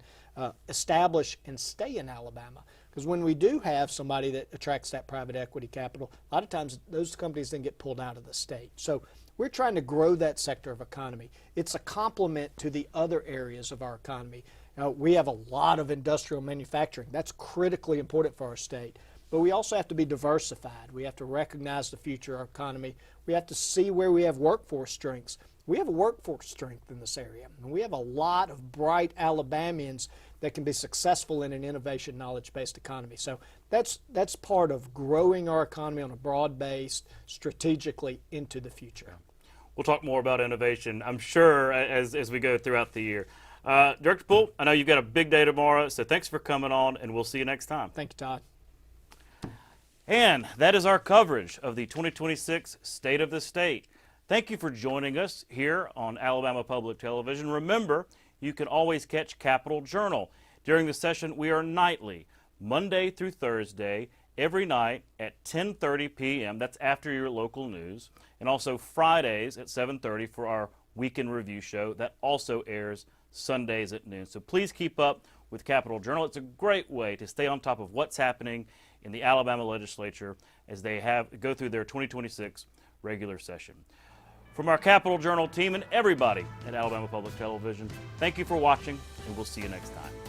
establish and stay in Alabama. Because when we do have somebody that attracts that private equity capital, a lot of times those companies then get pulled out of the state. So we're trying to grow that sector of economy. It's a complement to the other areas of our economy. Now, we have a lot of industrial manufacturing. That's critically important for our state. But we also have to be diversified. We have to recognize the future of our economy. We have to see where we have workforce strengths. We have a workforce strength in this area. And we have a lot of bright Alabamians that can be successful in an innovation knowledge-based economy. So that's part of growing our economy on a broad base strategically into the future.
We'll talk more about innovation, I'm sure, as we go throughout the year. Director Poole, I know you've got a big day tomorrow, so thanks for coming on, and we'll see you next time.
Thank you, Todd.
And that is our coverage of the 2026 State of the State. Thank you for joining us here on Alabama Public Television. Remember, you can always catch Capitol Journal. During the session, we are nightly, Monday through Thursday, every night at 10:30 p.m. That's after your local news. And also Fridays at 7:30 for our weekend review show. That also airs Sundays at noon. So please keep up with Capitol Journal. It's a great way to stay on top of what's happening in the Alabama Legislature as they go through their 2026 regular session. From our Capitol Journal team and everybody at Alabama Public Television, thank you for watching, and we'll see you next time.